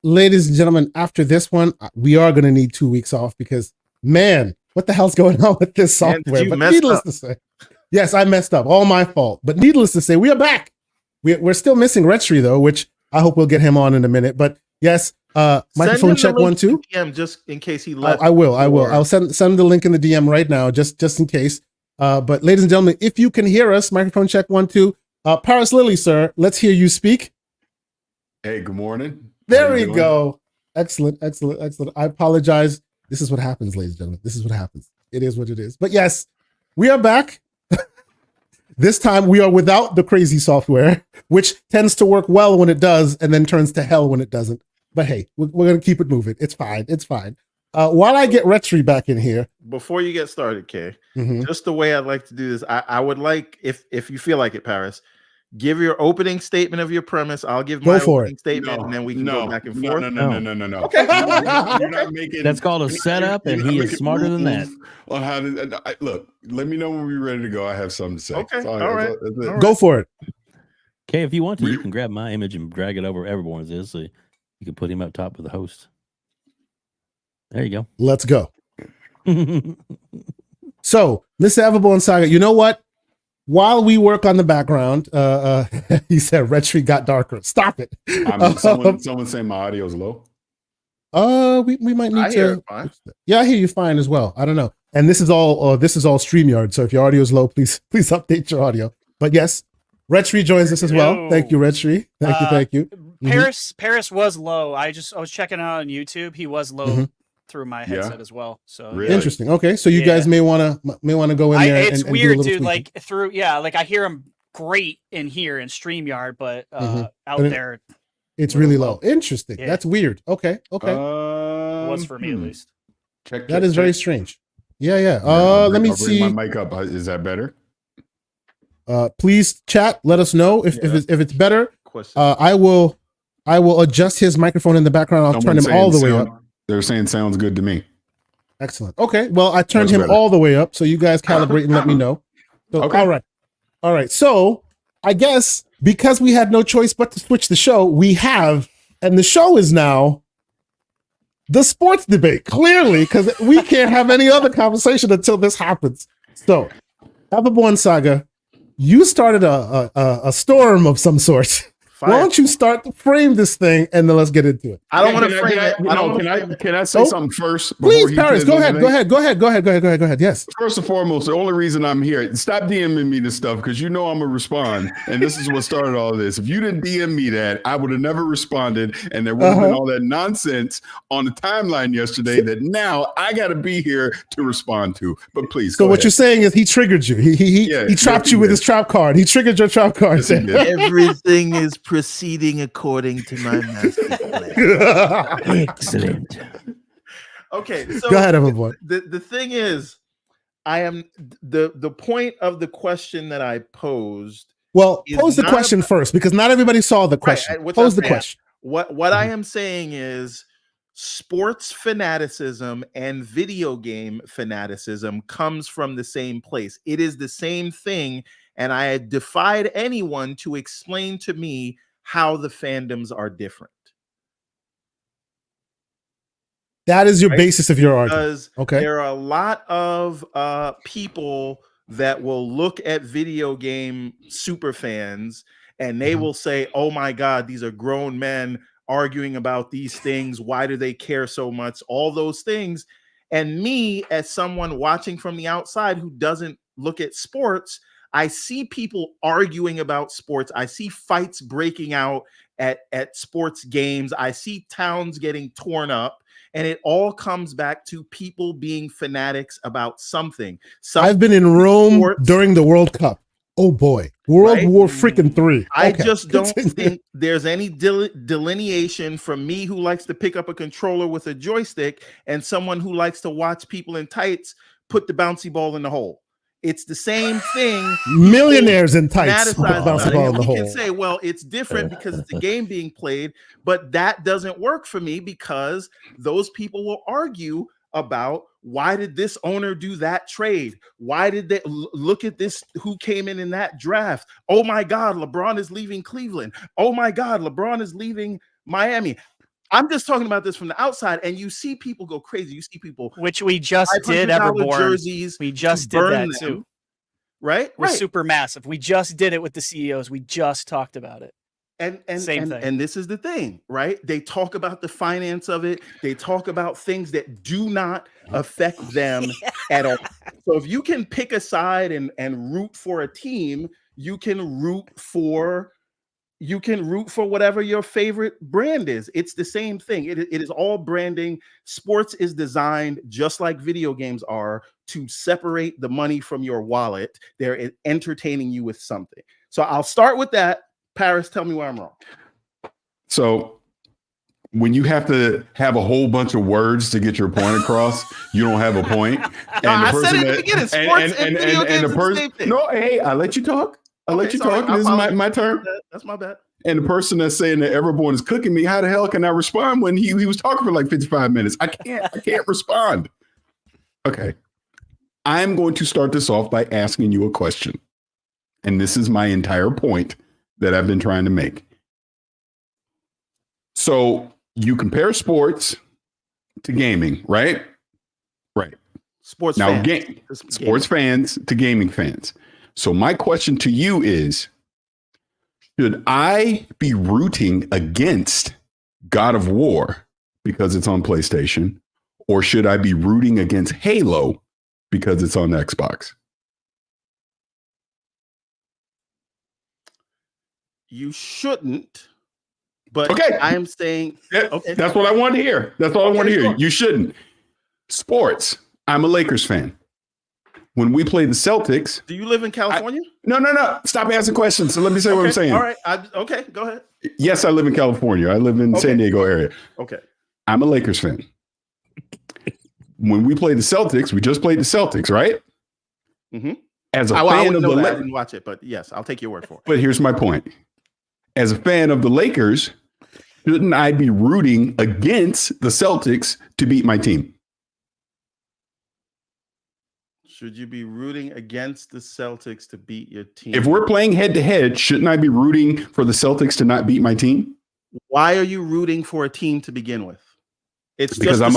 ladies and gentlemen, after this one, we are going to need 2 weeks off because, man, what the hell's going on with this software? Man, but needless to say, yes, I messed up. All my fault. But needless to say, we are back. We're still missing Retri, though, which I hope we'll get him on in a minute. But yes, microphone check 1 2. DM just in case he left. I will. I'll send the link in the DM right now, just in case. But ladies and gentlemen, if you can hear us, microphone check 1 2. Paris Lily, sir, let's hear you speak. Hey, good morning. There we go. Excellent. I apologize. This is what happens, ladies and gentlemen. This is what happens. It is what it is. But yes, we are back. This time we are without the crazy software, which tends to work well when it does and then turns to hell when it doesn't. But hey, we're going to keep it moving. It's fine. While I get Retri back in here. Before you get started, Kay, just the way I'd like to do this, I would like, if you feel like it, Paris, give your opening statement of your premise. I'll give my opening statement, and then we can go back and forth. No. Okay. You're not making, that's called a setup, and he is smarter than that. On how to look. Let me know when we're ready to go. I have something to say. Okay. All right. Go for it. Okay, if you want to, you can grab my image and drag it over everyone's is, so you can put him up top with the host. There you go. Let's go. So, Mr. Everborn Saga, you know what? While we work on the background, he said Retri got darker. Stop it. Someone saying my audio is low. We might need to. Yeah, I hear you fine as well. I don't know. And this is all StreamYard. So if your audio is low, please update your audio. But yes, Retri joins us as well. Thank you, Retri. Thank you. Paris was low. I was checking out on YouTube. He was low through my headset as well. So really? Interesting. Okay, so you guys may want to go in there. It's and weird, do dude. Like I hear him great in here in StreamYard, but out there it's really low. Interesting. Yeah. That's weird. Okay. It was for me at least. That is very strange. Yeah. Let me see. My mic up. Is that better? Please chat. Let us know if it's better. I will adjust his microphone in the background. I'll turn him all the way up. They're saying sounds good to me. Excellent. Okay. Well, I turned him all the way up, so you guys calibrate and let me know. So, okay. All right. So I guess because we had no choice but to switch the show, and the show is now the sports debate, clearly, because we can't have any other conversation until this happens. So, Everborn Saga, you started a storm of some sort. Why don't you start to frame this thing and then let's get into it? I don't want to frame it. Can I say something first? Please, Paris, go ahead. Yes. First and foremost, the only reason I'm here, stop DMing me this stuff because you know I'm going to respond. And this is what started all of this. If you didn't DM me that, I would have never responded. And there would have been all that nonsense on the timeline yesterday that now I got to be here to respond to. But please. So what you're saying is he triggered you. He trapped you with his trap card. He triggered your trap card. Yes, everything is proceeding according to my master plan. Excellent. Okay, so go ahead, everyone. The thing is, I am the point of the question that I posed. Well, pose the question first because not everybody saw the question. Right, pose the question. What I am saying is sports fanaticism and video game fanaticism comes from the same place. It is the same thing. And I had defied anyone to explain to me how the fandoms are different. That is your basis of your argument. Okay. There are a lot of people that will look at video game super fans and they will say, oh my God, these are grown men arguing about these things. Why do they care so much? All those things. And me, as someone watching from the outside who doesn't look at sports, I see people arguing about sports. I see fights breaking out at sports games. I see towns getting torn up. And it all comes back to people being fanatics about something. I've been in Rome during the World Cup. Oh boy. World War freaking 3. I just don't think there's any delineation from me who likes to pick up a controller with a joystick and someone who likes to watch people in tights put the bouncy ball in the hole. It's the same thing. Millionaires in tights. We can say, well, it's different because it's a game being played, but that doesn't work for me because those people will argue about why did this owner do that trade? Why did they look at this? Who came in that draft? Oh my God, LeBron is leaving Cleveland. Oh my God, LeBron is leaving Miami. I'm just talking about this from the outside, and you see people go crazy. You see people, which we just did, $500 Everborn. jerseys. We just did burn that them, too. Right? We're Right. super massive. We just did it with the CEOs. We just talked about it. And Same thing. And this is the thing, right? They talk about the finance of it. They talk about things that do not affect them at all. So if you can pick a side and root for a team, you can root for whatever your favorite brand is. It's the same thing. It is all branding. Sports is designed just like video games are to separate the money from your wallet. They're entertaining you with something. So I'll start with that. Paris, tell me where I'm wrong. So when you have to have a whole bunch of words to get your point across, you don't have a point. And No, I said it at the beginning. Sports and video games are the same thing. No, hey, I let you talk. I let you talk. This is my turn. That's my bad. And the person that's saying that Everborn is cooking me, how the hell can I respond when he was talking for like 55 minutes? I can't respond. Okay. I'm going to start this off by asking you a question. And this is my entire point that I've been trying to make. So you compare sports to gaming, right? Right. Sports fans to gaming fans. So my question to you is, should I be rooting against God of War because it's on PlayStation, or should I be rooting against Halo because it's on Xbox? You shouldn't, but okay. I am saying okay. That's what I want to hear. That's all I want to hear. Sure. You shouldn't. Sports. I'm a Lakers fan. When we play the Celtics. Do you live in California? No. Stop asking questions. So let me say what I'm saying. All right. Okay, go ahead. Yes, I live in California. I live in San Diego area. Okay. I'm a Lakers fan. When we play the Celtics, we just played the Celtics, right? Mm-hmm. As a fan of the I didn't watch it, but yes, I'll take your word for it. But here's my point. As a fan of the Lakers, shouldn't I be rooting against the Celtics to beat my team? Should you be rooting against the Celtics to beat your team? If we're playing head to head, shouldn't I be rooting for the Celtics to not beat my team? Why are you rooting for a team to begin with? It's because I'm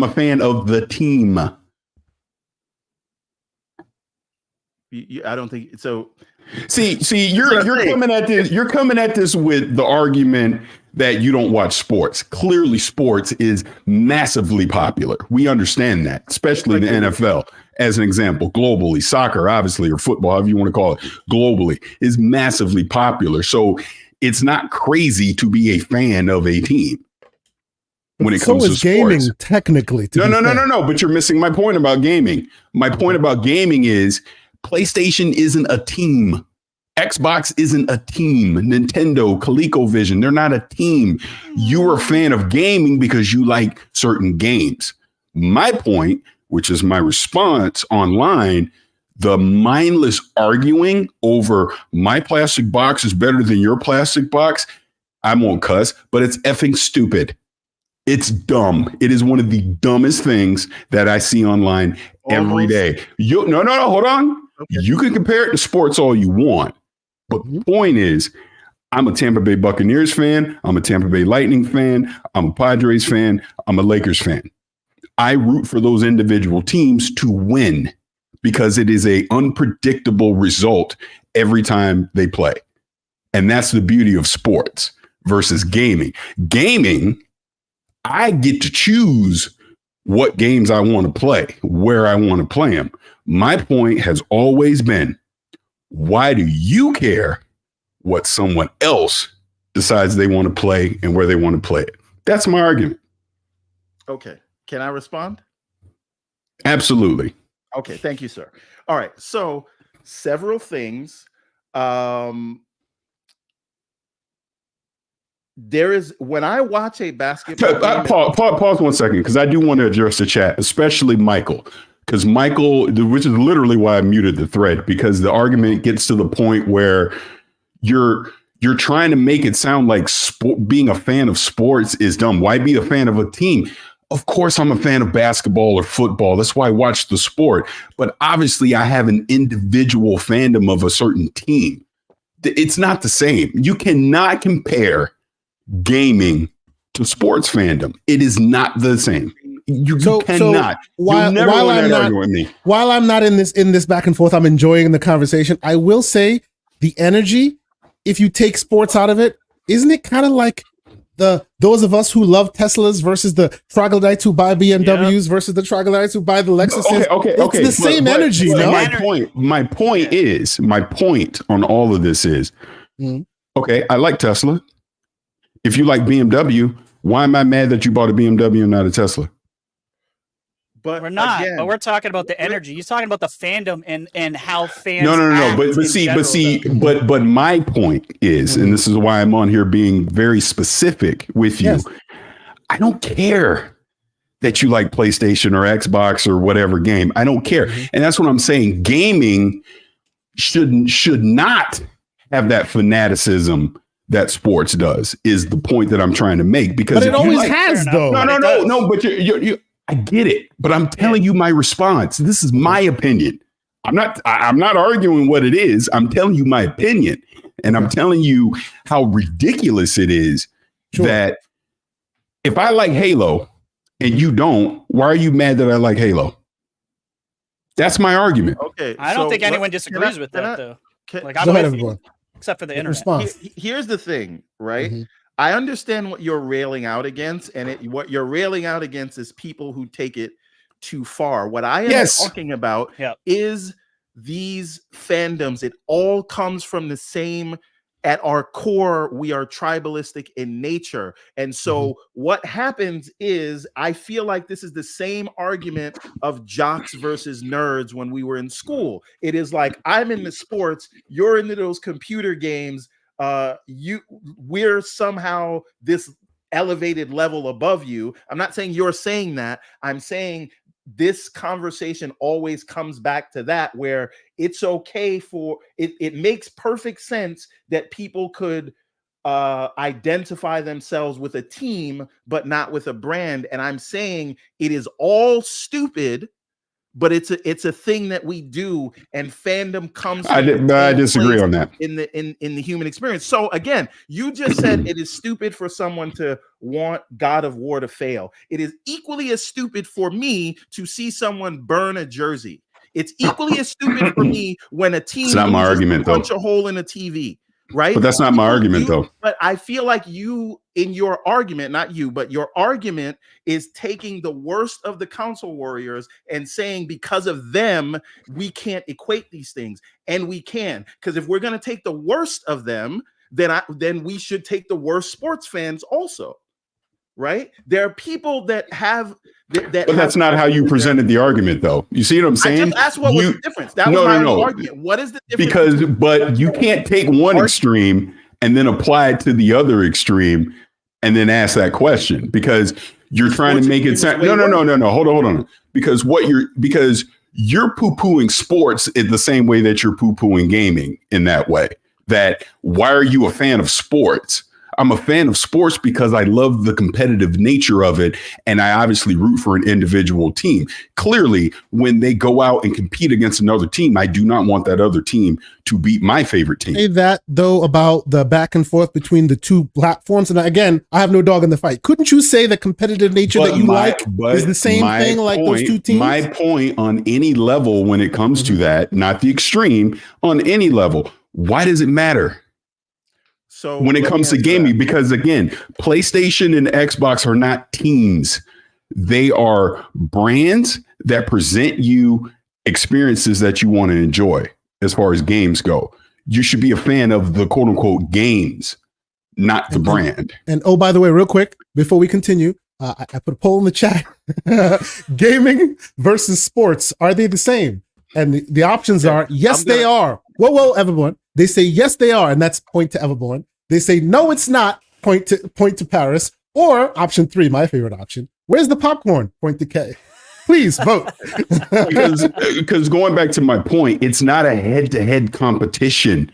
a fan of the team. I don't think so. See, you're coming at this. You're coming at this with the argument that you don't watch sports. Clearly, sports is massively popular. We understand that, especially the NFL, as an example. Globally, soccer, obviously, or football, however you want to call it, globally is massively popular. So it's not crazy to be a fan of a team. When it comes to sports. Gaming, technically. No. But you're missing my point about gaming. My point about gaming is PlayStation isn't a team. Xbox isn't a team. Nintendo, ColecoVision, they're not a team. You're a fan of gaming because you like certain games. My point, which is my response online, the mindless arguing over my plastic box is better than your plastic box. I won't cuss, but it's effing stupid. It's dumb. It is one of the dumbest things that I see online every day. No, hold on. Okay. You can compare it to sports all you want. But the point is, I'm a Tampa Bay Buccaneers fan. I'm a Tampa Bay Lightning fan. I'm a Padres fan. I'm a Lakers fan. I root for those individual teams to win because it is an unpredictable result every time they play. And that's the beauty of sports versus gaming. Gaming, I get to choose what games I want to play, where I want to play them. My point has always been, why do you care what someone else decides they want to play and where they want to play it? That's my argument. Okay. Can I respond? Absolutely. Okay. Thank you, sir. All right. So several things. There is, when I watch a basketball game, pause 1 second, because I do want to address the chat, especially Michael, because Michael, which is literally why I muted the thread, because the argument gets to the point where you're trying to make it sound like being a fan of sports is dumb. Why be a fan of a team? Of course, I'm a fan of basketball or football. That's why I watch the sport. But obviously, I have an individual fandom of a certain team. It's not the same. You cannot compare gaming to sports fandom. It is not the same. You So cannot. while I'm not in this back and forth, I'm enjoying the conversation. I will say the energy, if you take sports out of it, isn't it kind of like those of us who love Teslas versus the troglodytes who buy BMWs versus the troglodytes who buy the Lexuses? Okay. It's the same energy, no? My point on all of this is, okay, I like Tesla. If you like BMW, why am I mad that you bought a BMW and not a Tesla? But we're not. again, but we're talking about the energy. He's talking about the fandom and how fans. No. But my point is, and this is why I'm on here being very specific with you. Yes. I don't care that you like PlayStation or Xbox or whatever game. I don't care, and that's what I'm saying. Gaming should not have that fanaticism that sports does. Is the point that I'm trying to make? Because it always has, though. No. But you. I get it, but I'm telling you my response. This is my opinion. I'm not arguing what it is. I'm telling you my opinion. And I'm telling you how ridiculous it is that if I like Halo and you don't, why are you mad that I like Halo? That's my argument. Okay. I don't think anyone disagrees with that, though. Except for the internet. Here's the thing, right? I understand what you're railing out against, and what you're railing out against is people who take it too far. What I am talking about is these fandoms. It all comes from the same. At our core, we are tribalistic in nature. And so what happens is, I feel like this is the same argument of jocks versus nerds when we were in school. It is like, I'm into sports, you're into those computer games. We're somehow this elevated level above you. I'm not saying you're saying that. I'm saying this conversation always comes back to that, where it's okay for it makes perfect sense that people could identify themselves with a team but not with a brand. And I'm saying it is all stupid, but it's a thing that we do, and fandom comes. I disagree on that in the human experience. So again, you just said it is stupid for someone to want God of War to fail. It is equally as stupid for me to see someone burn a jersey. It's equally as stupid for me when a team. It's not my argument, punch a hole in a TV. Right. But that's not my argument, though. But I feel like you, in your argument, not you, but your argument is taking the worst of the console warriors and saying because of them, we can't equate these things. And we can. Because if we're going to take the worst of them, then we should take the worst sports fans also. Right. There are people that have but that's not how you presented the argument, though. You see what I'm saying? That's what was the difference. That was my argument. What is the difference? But you can't take one extreme and then apply it to the other extreme and then ask that question, because you're trying to make it sound. No. Hold on. Because you're poo-pooing sports in the same way that you're poo-pooing gaming in that way. That why are you a fan of sports? I'm a fan of sports because I love the competitive nature of it, and I obviously root for an individual team. Clearly, when they go out and compete against another team, I do not want that other team to beat my favorite team. Say that, though, about the back and forth between the two platforms. And again, I have no dog in the fight. Couldn't you say the competitive nature that you is the same thing like those two teams? My point on any level when it comes to that, not the extreme, on any level, why does it matter? So when it comes to gaming, because again, PlayStation and Xbox are not teams. They are brands that present you experiences that you want to enjoy as far as games go. You should be a fan of the quote unquote games, not the brand. And oh, by the way, real quick, before we continue, I put a poll in the chat. Gaming versus sports, are they the same? And the options are, yes, they are. Whoa, everyone. They say, yes, they are. And that's point to Everborn. They say, no, it's not. Point to Paris. Or option 3, my favorite option. Where's the popcorn? Point to K. Please vote. because going back to my point, it's not a head-to-head competition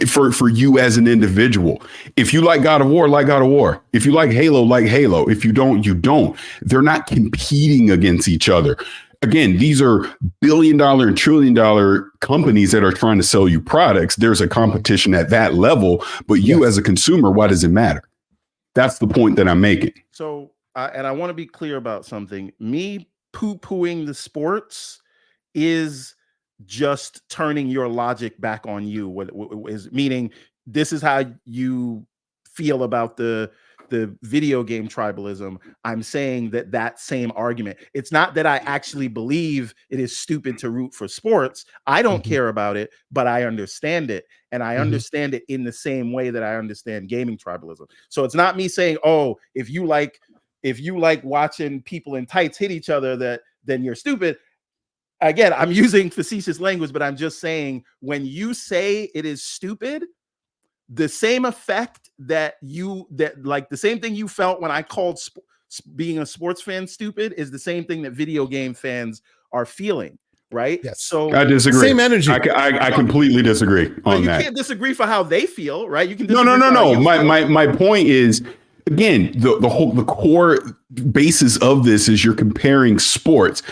for you as an individual. If you like God of War, like God of War. If you like Halo. If you don't, you don't. They're not competing against each other. Again, these are billion-dollar and trillion-dollar companies that are trying to sell you products. There's a competition at that level, but you as a consumer, why does it matter? That's the point that I'm making. So, and I want to be clear about something. Me poo-pooing the sports is just turning your logic back on you. What is meaning? This is how you feel about the video game tribalism. I'm saying that same argument. It's not that I actually believe it is stupid to root for sports. I don't care about it, but I understand it. And I understand it in the same way that I understand gaming tribalism. So it's not me saying, oh, if you like watching people in tights hit each other, then you're stupid. Again, I'm using facetious language, but I'm just saying when you say it is stupid, the same effect the same thing you felt when I called being a sports fan stupid is the same thing that video game fans are feeling, right? Yes. So I disagree. Same energy. I completely disagree on that. You can't disagree for how they feel, right? You can No. My point is, again, the core basis of this is you're comparing sports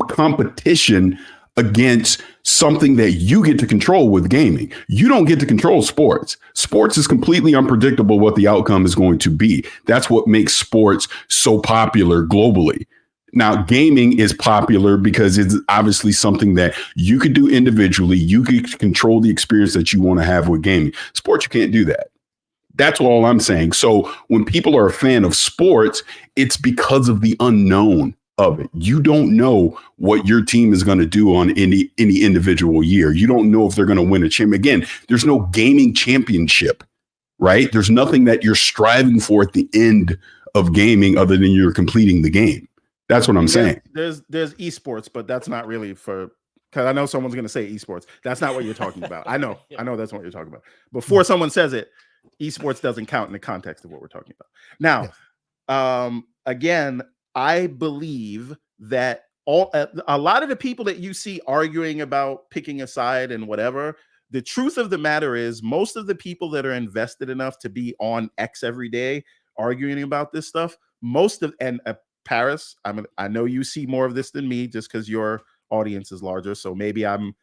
competition against something that you get to control with gaming. You don't get to control sports. Sports is completely unpredictable what the outcome is going to be. That's what makes sports so popular globally. Now, gaming is popular because it's obviously something that you could do individually. You could control the experience that you want to have with gaming. Sports, you can't do that. That's all I'm saying. So when people are a fan of sports, it's because of the unknown of it. You don't know what your team is going to do on any individual year. You don't know if they're going to win a championship. Again, there's no gaming championship, right? There's nothing that you're striving for at the end of gaming other than you're completing the game. That's what I'm saying. There's esports, but that's not really for, because I know someone's going to say esports. That's not what you're talking about. I know that's what you're talking about. Before someone says it, esports doesn't count in the context of what we're talking about. Now, again, I believe that a lot of the people that you see arguing about picking a side and whatever, the truth of the matter is most of the people that are invested enough to be on X every day arguing about this stuff, Paris, I know you see more of this than me just because your audience is larger. So maybe I'm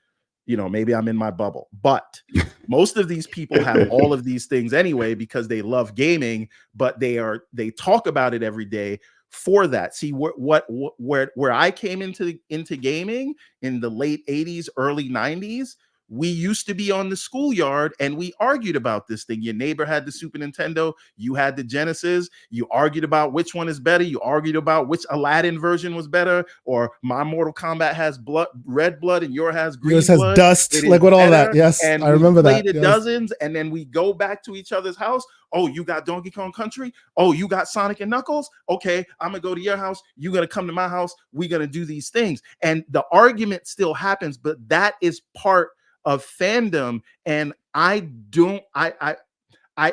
in my bubble, but most of these people have all of these things anyway because they love gaming, but they talk about it every day for that. See where I came into gaming in the late 80s, early 90s. We used to be on the schoolyard and we argued about this thing. Your neighbor had the Super Nintendo, you had the Genesis. You argued about which one is better. You argued about which Aladdin version was better, or my Mortal Kombat has red blood and yours has green blood. Yours has dust, like with all that. Yes, and I remember that. Played dozens, and then we go back to each other's house. Oh, you got Donkey Kong Country? Oh, you got Sonic and Knuckles? Okay, I'm gonna go to your house. You gotta come to my house. We're gonna do these things. And the argument still happens, but that is part of fandom. And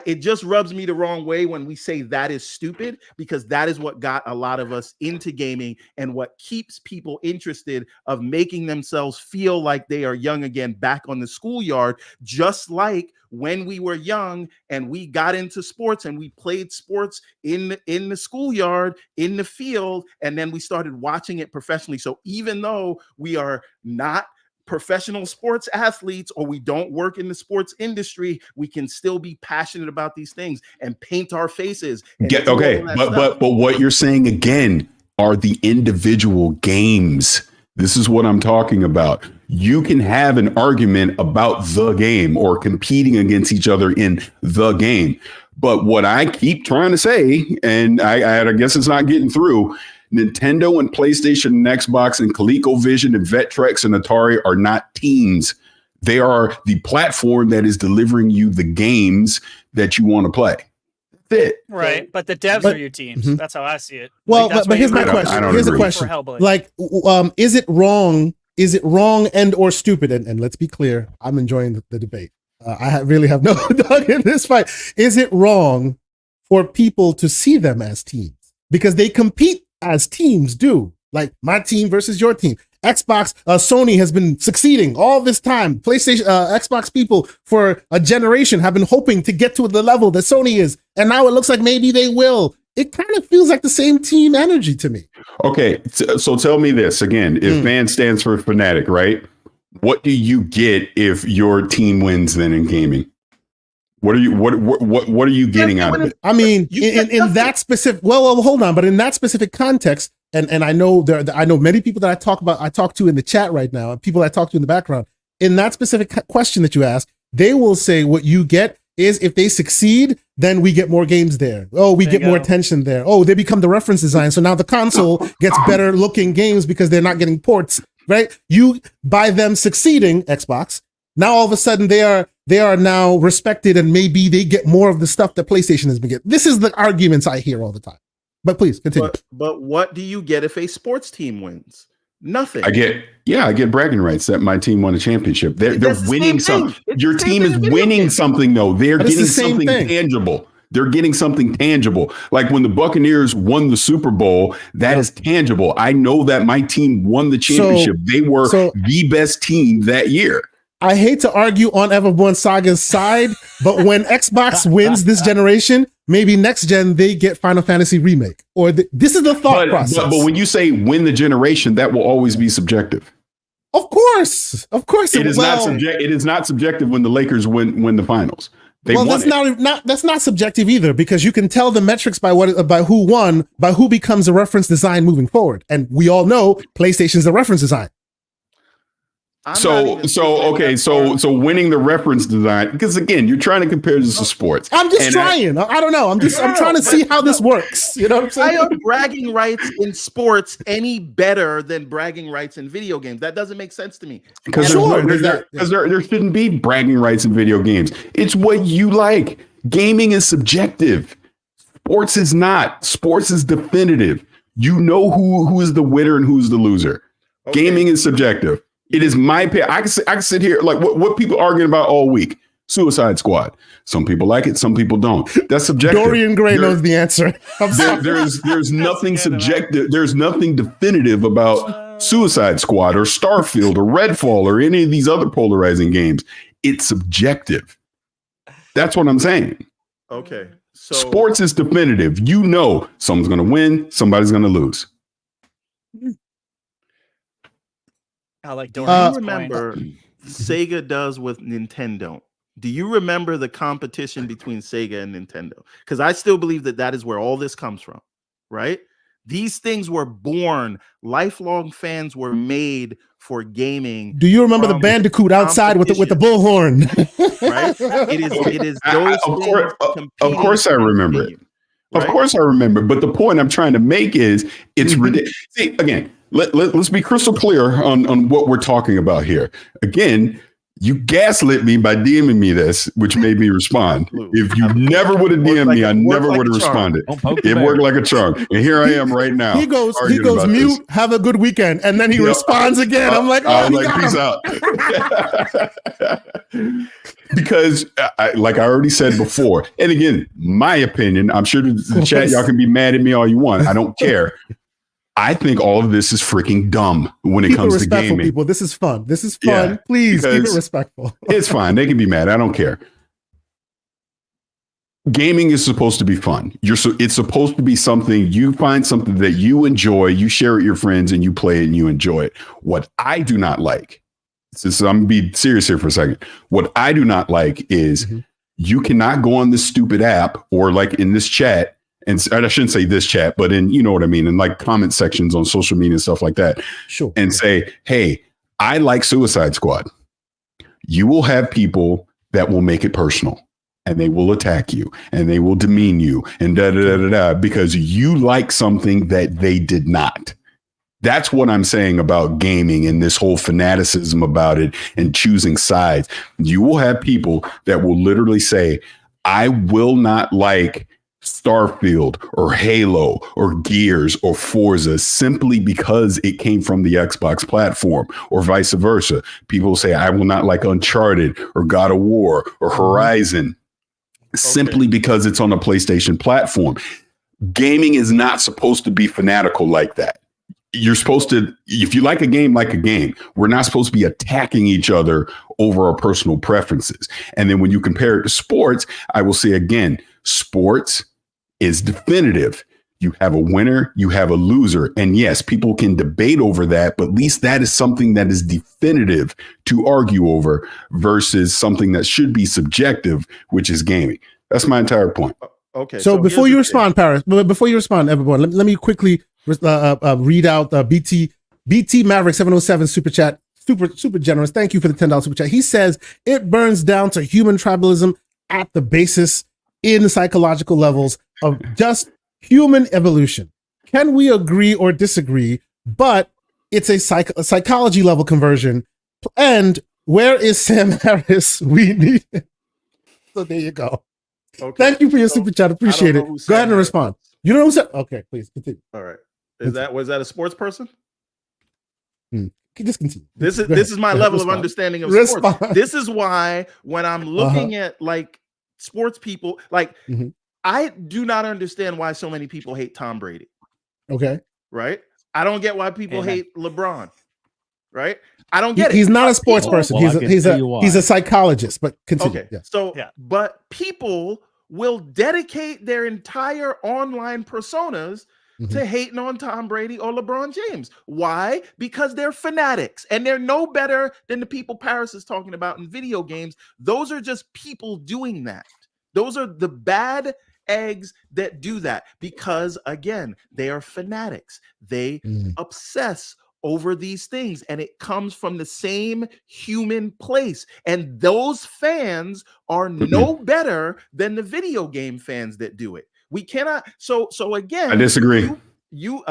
it just rubs me the wrong way when we say that is stupid, because that is what got a lot of us into gaming and what keeps people interested of making themselves feel like they are young again, back on the schoolyard, just like when we were young and we got into sports and we played sports in the schoolyard, in the field, and then we started watching it professionally. So even though we are not professional sports athletes or we don't work in the sports industry, we can still be passionate about these things and paint our faces. But what you're saying again are the individual games. This is what I'm talking about. You can have an argument about the game or competing against each other in the game. But what I keep trying to say, and I guess it's not getting through, Nintendo and PlayStation and Xbox and ColecoVision and Vectrex and Atari are not teams. They are the platform that is delivering you the games that you want to play. That's it. Right, but the devs are your teams. That's how I see it. Well, but here's my question. Here's the question. Like, is it wrong? Is it wrong and or stupid? And let's be clear, I'm enjoying the debate. I really have no dog in this fight. Is it wrong for people to see them as teams? Because they compete as teams do, like my team versus your team. Xbox, Sony has been succeeding all this time. PlayStation, Xbox people for a generation have been hoping to get to the level that Sony is, and now it looks like maybe they will. It kind of feels like the same team energy to me. Okay, so tell me this again. If FAN stands for fanatic, right? What do you get if your team wins then in gaming? What are you getting out of it? I mean, in that specific, well, hold on, but in that specific context, and I know I know many people that I talk to in the chat right now, and people I talk to in the background. In that specific question that you ask, they will say what you get is if they succeed, then we get more games there. Oh, we get more attention there. Oh, they become the reference design. So now the console gets better looking games because they're not getting ports, right? You, by them succeeding, Xbox, now all of a sudden they are now respected, and maybe they get more of the stuff that PlayStation has been getting. This is the arguments I hear all the time. But please continue. But what do you get if a sports team wins? Nothing. I get bragging rights that my team won a championship. They're winning something. Your team is winning something, though. They're getting something tangible. They're getting something tangible. Like when the Buccaneers won the Super Bowl, that is tangible. I know that my team won the championship. They were the best team that year. I hate to argue on Everborn Saga's side, but when Xbox wins this generation, maybe next gen they get Final Fantasy Remake. Or this is the thought process. But when you say win the generation, that will always be subjective. Of course, it is not subjective. It is not subjective when the Lakers win the finals. That's not subjective either, because you can tell the metrics by who won, by who becomes a reference design moving forward, and we all know PlayStation's the reference design. So winning the reference design, because again, you're trying to compare this to sports. I'm just trying. I don't know. I'm trying to see how this works. You know what I'm saying? Why are bragging rights in sports any better than bragging rights in video games? That doesn't make sense to me. Because there shouldn't be bragging rights in video games. It's what you like. Gaming is subjective. Sports is not. Sports is definitive. You know who is the winner and who's the loser. Okay. Gaming is subjective. It is my opinion. I can sit here like what people arguing about all week. Suicide Squad. Some people like it, some people don't. That's subjective. Dorian Gray knows the answer. There's nothing subjective. There's nothing definitive about Suicide Squad or Starfield or Redfall or any of these other polarizing games. It's subjective. That's what I'm saying. Okay. So sports is definitive. You know someone's going to win, somebody's going to lose. I like Do you remember Sega does with Nintendo? Do you remember the competition between Sega and Nintendo? Because I still believe that is where all this comes from, right? These things were born. Lifelong fans were made for gaming. Do you remember the Bandicoot outside with the bullhorn? Right? It is those of course I remember it. Right? Of course I remember. But the point I'm trying to make is it's ridiculous. See, again, let's be crystal clear on what we're talking about here. Again, you gaslit me by DMing me this, which made me respond. If you never would have DM'd me, I never would have responded. It worked like a charm. And here I am right now. He goes mute, have a good weekend. And then he responds again. I'm like, peace out. Because like I already said before, and again, my opinion, I'm sure the chat, y'all can be mad at me all you want. I don't care. I think all of this is freaking dumb when it comes to gaming. People, this is fun. Yeah, please keep it respectful. It's fine. They can be mad. I don't care. Gaming is supposed to be fun. It's supposed to be something you find something that you enjoy, you share it with your friends, and you play it and you enjoy it. What I do not like, so I'm gonna be serious here for a second. What I do not like is you cannot go on this stupid app or like in this chat. And I shouldn't say this chat, but in, you know what I mean, in like comment sections on social media and stuff like that. Sure. And say, hey, I like Suicide Squad. You will have people that will make it personal and they will attack you and they will demean you and because you like something that they did not. That's what I'm saying about gaming and this whole fanaticism about it and choosing sides. You will have people that will literally say, I will not like Starfield or Halo or Gears or Forza simply because it came from the Xbox platform, or vice versa. People say, I will not like Uncharted or God of War or Horizon simply because it's on a PlayStation platform. Gaming is not supposed to be fanatical like that. You're supposed to, if you like a game, like a game. We're not supposed to be attacking each other over our personal preferences. And then when you compare it to sports, I will say again, sports is definitive. You have a winner, you have a loser. And yes, people can debate over that, but at least that is something that is definitive to argue over versus something that should be subjective, which is gaming. That's my entire point. Okay. So before you respond, Paris, before you respond, everyone, let me quickly read out BT Maverick 707 super chat. Super generous. Thank you for the $10 super chat. He says it burns down to human tribalism at the basis in psychological levels of just human evolution. Can we agree or disagree? But it's a psychology level conversion. And where is Sam Harris? We need him. So there you go. Okay. Thank you for your super chat. Appreciate it. Go ahead and respond. You know who said? Okay, please continue. All right. Was that a sports person? Just continue. This is my level of understanding of sports. This is why when I'm looking at like sports people, like I do not understand why so many people hate Tom Brady. Okay. Right? I don't get why people hate LeBron. Right? I don't get it. He's not a sports person. He's a psychologist, but continue. Okay. Yeah. So but people will dedicate their entire online personas to hating on Tom Brady or LeBron James. Why? Because they're fanatics and they're no better than the people Paris is talking about in video games. Those are just people doing that. Those are the bad eggs that do that because, again, they are fanatics. They obsess over these things and it comes from the same human place. And those fans are no better than the video game fans that do it. We cannot. So again, I disagree. You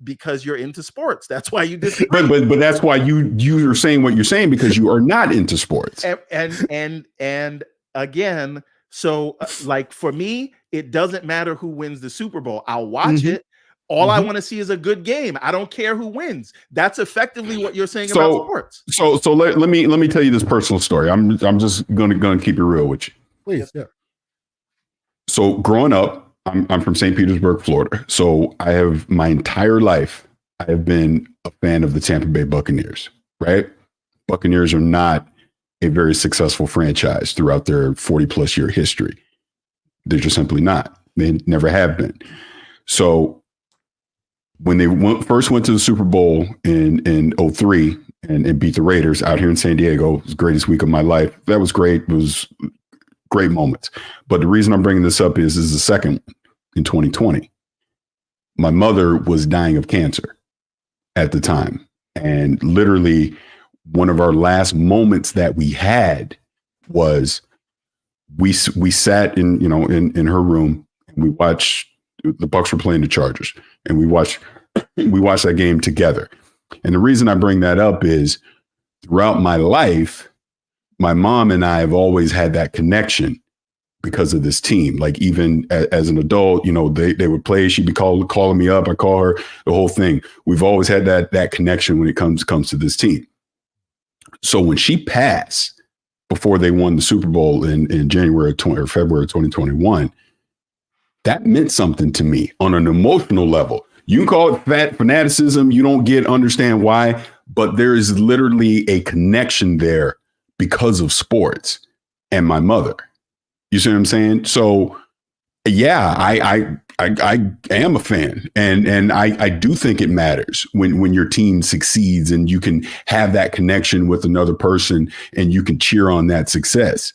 because you're into sports. That's why you disagree. But that's why you are saying what you're saying because you are not into sports. And again, so like for me, it doesn't matter who wins the Super Bowl. I'll watch it. All I want to see is a good game. I don't care who wins. That's effectively what you're saying about sports. So let me tell you this personal story. I'm just gonna keep it real with you. Please, yeah. So growing up, I'm from St. Petersburg, Florida. So I have my entire life, I have been a fan of the Tampa Bay Buccaneers, right? Buccaneers are not a very successful franchise throughout their 40 plus year history. They're just simply not. They never have been. So when they first went to the Super Bowl in 2003 and beat the Raiders out here in San Diego, it was the greatest week of my life. That was great. It was great moments. But the reason I'm bringing this up is the second in 2020. My mother was dying of cancer at the time. And literally one of our last moments that we had was we sat in her room and we watched the Bucs were playing the Chargers and we watched that game together. And the reason I bring that up is throughout my life, my mom and I have always had that connection because of this team. Like even as an adult, they would play. She'd be calling me up. I call her, the whole thing. We've always had that connection when it comes to this team. So when she passed before they won the Super Bowl in January or February 2021, that meant something to me on an emotional level. You can call it fanaticism. You don't understand why, but there is literally a connection there because of sports and my mother. You see what I'm saying? So yeah, I am a fan and I do think it matters when your team succeeds and you can have that connection with another person and you can cheer on that success.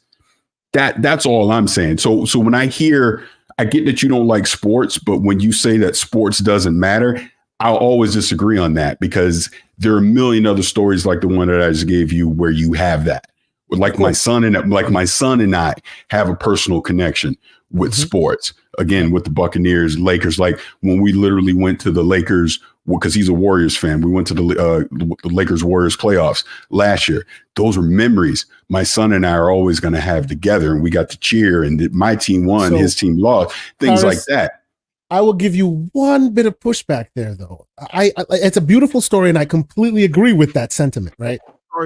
That's all I'm saying. So when I get that you don't like sports, but when you say that sports doesn't matter, I'll always disagree on that because there are a million other stories like the one that I just gave you where you have that. Like my son and I have a personal connection with sports. Again, with the Buccaneers, Lakers. Like when we literally went to the Lakers, because he's a Warriors fan, we went to the Lakers Warriors playoffs last year. Those were memories my son and I are always going to have together, and we got to cheer. And my team won, his team lost, things like that. I will give you one bit of pushback there, though. It's a beautiful story, and I completely agree with that sentiment. Right?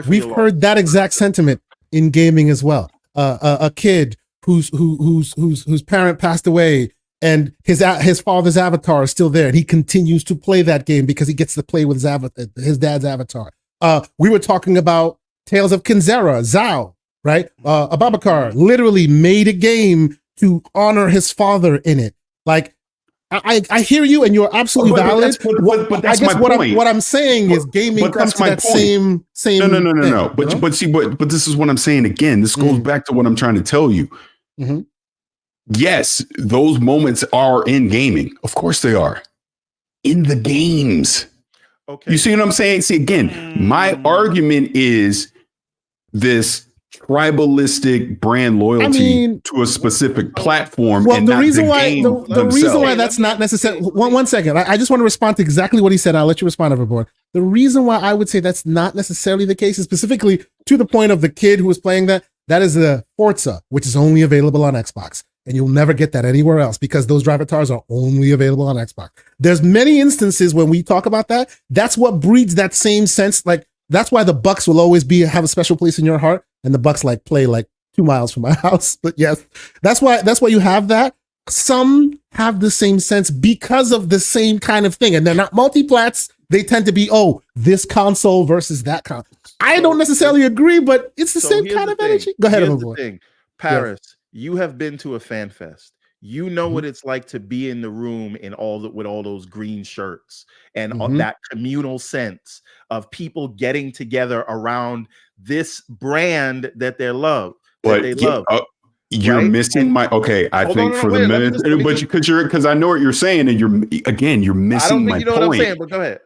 We've heard that exact sentiment in gaming as well. A kid whose parent passed away and his father's avatar is still there and he continues to play that game because he gets to play with his dad's avatar. We were talking about Tales of Kinzera, Zhao, right? Abubakar literally made a game to honor his father in it. Like, I hear you, and you're absolutely valid. But that's I guess my point. what I'm saying is gaming comes to that same. No. But this is what I'm saying again. This goes back to what I'm trying to tell you. Mm-hmm. Yes, those moments are in gaming. Of course they are. In the games. Okay. You see what I'm saying? See, again, my argument is this tribalistic brand loyalty to a specific platform. Well, and the reason why that's not necessary. One second. I just want to respond to exactly what he said. I'll let you respond, Everboard. The reason why I would say that's not necessarily the case is specifically to the point of the kid who was playing that is the Forza, which is only available on Xbox. And you'll never get that anywhere else because those drivatars are only available on Xbox. There's many instances when we talk about that. That's what breeds that same sense. Like, that's why the Bucks will always have a special place in your heart. And the Bucks play 2 miles from my house. But yes, that's why you have that. Some have the same sense because of the same kind of thing. And they're not multi-plats. They tend to be, this console versus that console. I don't necessarily agree, but it's the same kind of energy. Go ahead, Everboard. Paris. Yes. You have been to a fan fest. You know what it's like to be in the room with all those green shirts and that communal sense of people getting together around this brand that they love. You're missing my I think for the minute, but because I know what you're saying, and you're missing. I don't think you know what I'm saying, but go ahead.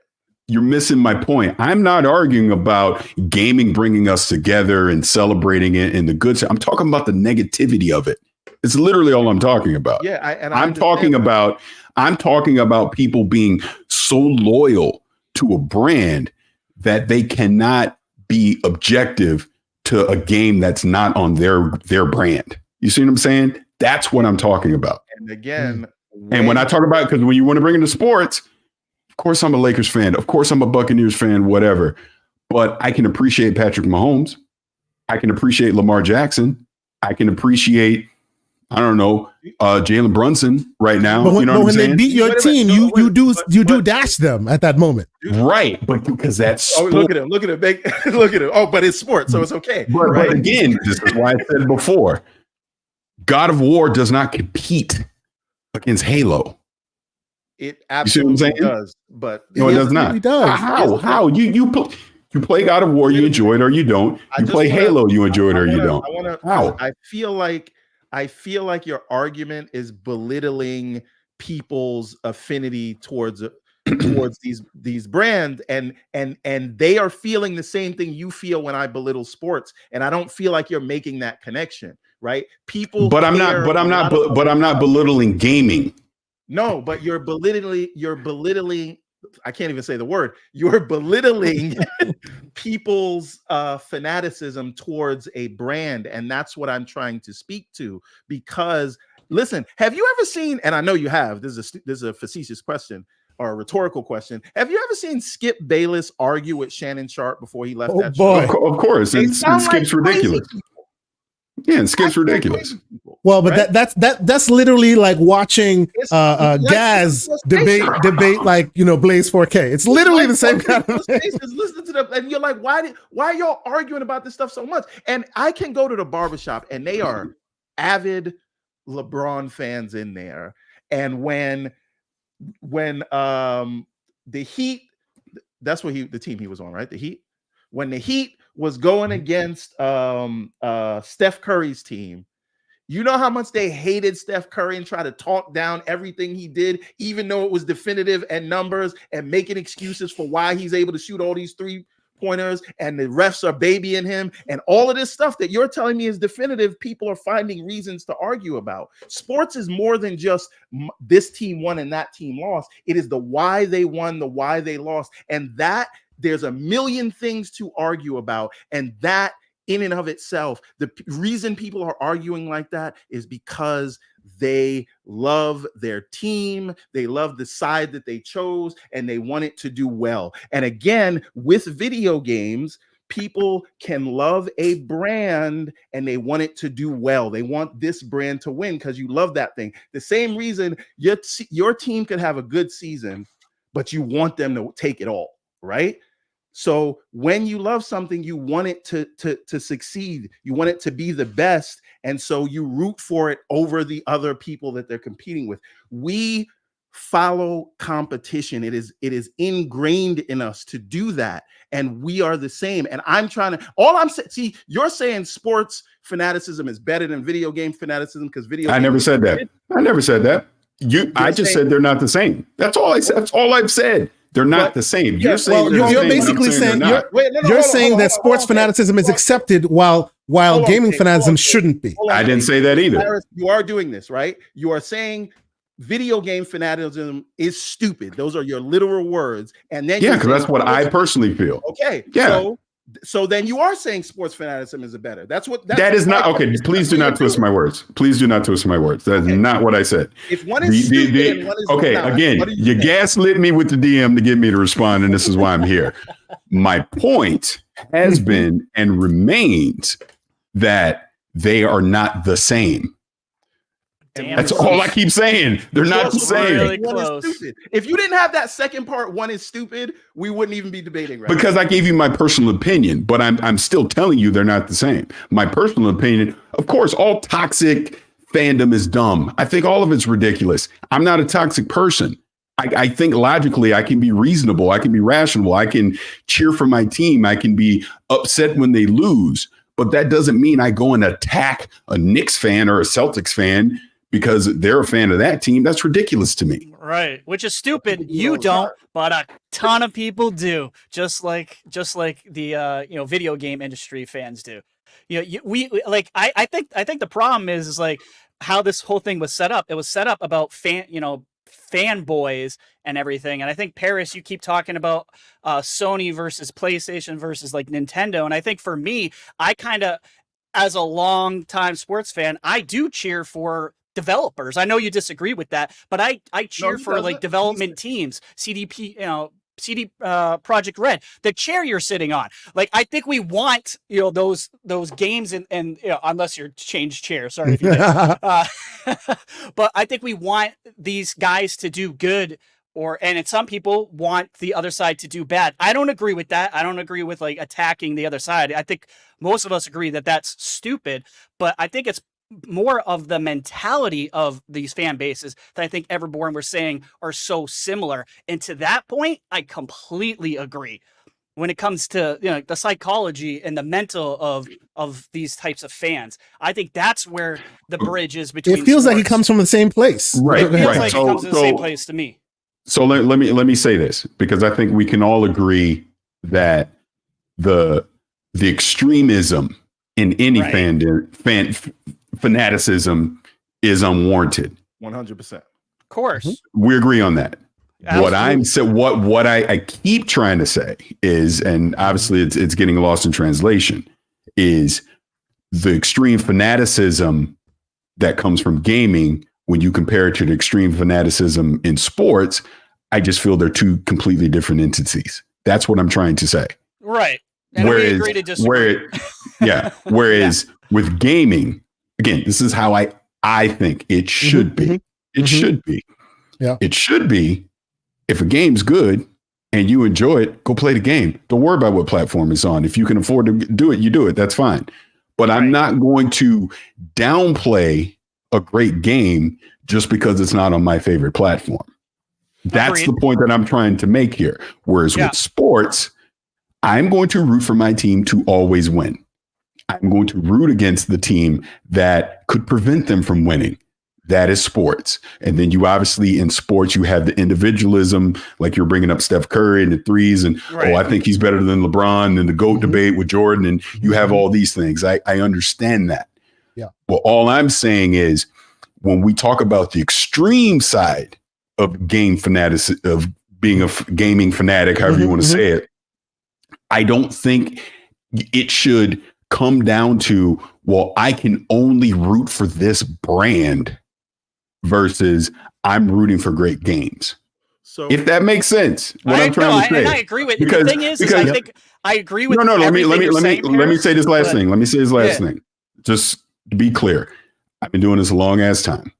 You're missing my point. I'm not arguing about gaming bringing us together and celebrating it and the good stuff. I'm talking about the negativity of it. It's literally all I'm talking about. Yeah, I'm talking about people being so loyal to a brand that they cannot be objective to a game that's not on their brand. You see what I'm saying? That's what I'm talking about. And again, when I talk about, because when you want to bring it to sports, of course, I'm a Lakers fan. Of course, I'm a Buccaneers fan, whatever. But I can appreciate Patrick Mahomes. I can appreciate Lamar Jackson. I can appreciate, Jalen Brunson right now. But when they beat your team, you do dash them at that moment. Right. But because that's sport. Look at him. Look at him. Oh, but it's sports, so it's okay. But again, this is why I said before, God of War does not compete against Halo. It absolutely does, but no, it does not. It does. How you play God of War, you enjoy it or you don't. You play Halo, you enjoy it or you don't. How? I feel like your argument is belittling people's affinity towards these brands, and they are feeling the same thing you feel when I belittle sports, and I don't feel like you're making that connection, right? People, but I'm not belittling gaming. No, but you're belittling. I can't even say the word. You're belittling people's fanaticism towards a brand. And that's what I'm trying to speak to. Because listen, have you ever seen, and I know you have, this is a facetious question or a rhetorical question. Have you ever seen Skip Bayless argue with Shannon Sharp before he left that show? Of course. And Skip's ridiculous. Yeah, and Skip's ridiculous. Well, but that's literally like watching Gaz debate Blaze 4K. It's literally the same kind of thing. Listen to them, and you're like, why are y'all arguing about this stuff so much? And I can go to the barbershop, and they are avid LeBron fans in there. And when the Heat, that's what the team he was on, right? The Heat. When the Heat was going against Steph Curry's team, you know how much they hated Steph Curry and try to talk down everything he did, even though it was definitive and numbers, and making excuses for why he's able to shoot all these 3-pointers and the refs are babying him and all of this stuff that you're telling me is definitive. People are finding reasons to argue about. Sports is more than just this team won and that team lost. It is the why they won, the why they lost, and that there's a million things to argue about. And that in and of itself, the reason people are arguing like that is because they love their team. They love the side that they chose and they want it to do well. And again, with video games, people can love a brand and they want it to do well. They want this brand to win because you love that thing. The same reason your team could have a good season, but you want them to take it all, right? So when you love something, you want it to succeed. You want it to be the best. And so you root for it over the other people that they're competing with. We follow competition. It is ingrained in us to do that. And we are the same. And I'm trying to, all I'm saying, see, you're saying sports fanaticism is better than video game fanaticism because I never said that. I never said that. I just said they're not the same. That's all I said. That's all I've said. They're not the same. You're saying you're basically saying you're saying that sports fanaticism is accepted while gaming fanaticism shouldn't be. I didn't say that either. Harris, you are doing this, right? You are saying video game fanaticism is stupid. Those are your literal words. And then because that's what I personally feel. Okay. Yeah. So then you are saying sports fanaticism is better. That is not okay. Please do not twist my words. Please do not twist my words. That's not what I said. If one is stupid and one is not, again, you gaslit me with the DM to get me to respond, and this is why I'm here. My point has been and remains that they are not the same. That's all I keep saying. They're not the same. Really close. If you didn't have that second part, one is stupid, we wouldn't even be debating right because now. I gave you my personal opinion, but I'm still telling you they're not the same. My personal opinion, of course, all toxic fandom is dumb. I think all of it's ridiculous. I'm not a toxic person. I think logically I can be reasonable. I can be rational. I can cheer for my team. I can be upset when they lose. But that doesn't mean I go and attack a Knicks fan or a Celtics fan because they're a fan of that team. That's ridiculous to me. Right. Which is stupid. You don't, but a ton of people do. Just like the video game industry fans do. I think the problem is like how this whole thing was set up. It was set up about fanboys and everything. And I think Paris, you keep talking about Sony versus PlayStation versus like Nintendo. And I think for me, I kind of, as a long time sports fan, I do cheer for developers. I know you disagree with that, but I cheer for like development teams, CDP, CD Project Red, the chair you're sitting on. Like, I think we want, those games and unless you're changed chair, sorry if you did. But I think we want these guys to do good and some people want the other side to do bad. I don't agree with that. I don't agree with like attacking the other side. I think most of us agree that that's stupid, but I think it's more of the mentality of these fan bases that I think Everborn were saying are so similar. And to that point, I completely agree. When it comes to the psychology and the mental of these types of fans, I think that's where the bridge is between. It feels like it comes from the same place, right? It feels like it comes from the same place to me. So let me say this, because I think we can all agree that the extremism in any fanaticism is unwarranted. 100%. Of course. We agree on that. Absolutely. What I keep trying to say is, and obviously it's getting lost in translation, is the extreme fanaticism that comes from gaming. When you compare it to the extreme fanaticism in sports, I just feel they're two completely different entities. That's what I'm trying to say. Right. And we agree to disagree. Whereas with gaming, again, this is how I think it should be. It should be. Yeah. It should be. If a game's good and you enjoy it, go play the game. Don't worry about what platform it's on. If you can afford to do it, you do it. That's fine. But I'm not going to downplay a great game just because it's not on my favorite platform. That's the point that I'm trying to make here. Whereas with sports, I'm going to root for my team to always win. I'm going to root against the team that could prevent them from winning. That is sports. And then you obviously in sports, you have the individualism, like you're bringing up Steph Curry and the threes and, I think he's better than LeBron and the GOAT debate with Jordan. And you have all these things. I understand that. Yeah. But all I'm saying is when we talk about the extreme side of game fanaticism, of being a gaming fanatic, however you want to say it, I don't think it should come down to, well, I can only root for this brand versus I'm rooting for great games. So if that makes sense, I'm trying to say. And I agree with you. The thing is I think I agree with let me say this last thing. Let me say this last thing. Just to be clear, I've been doing this a long ass time.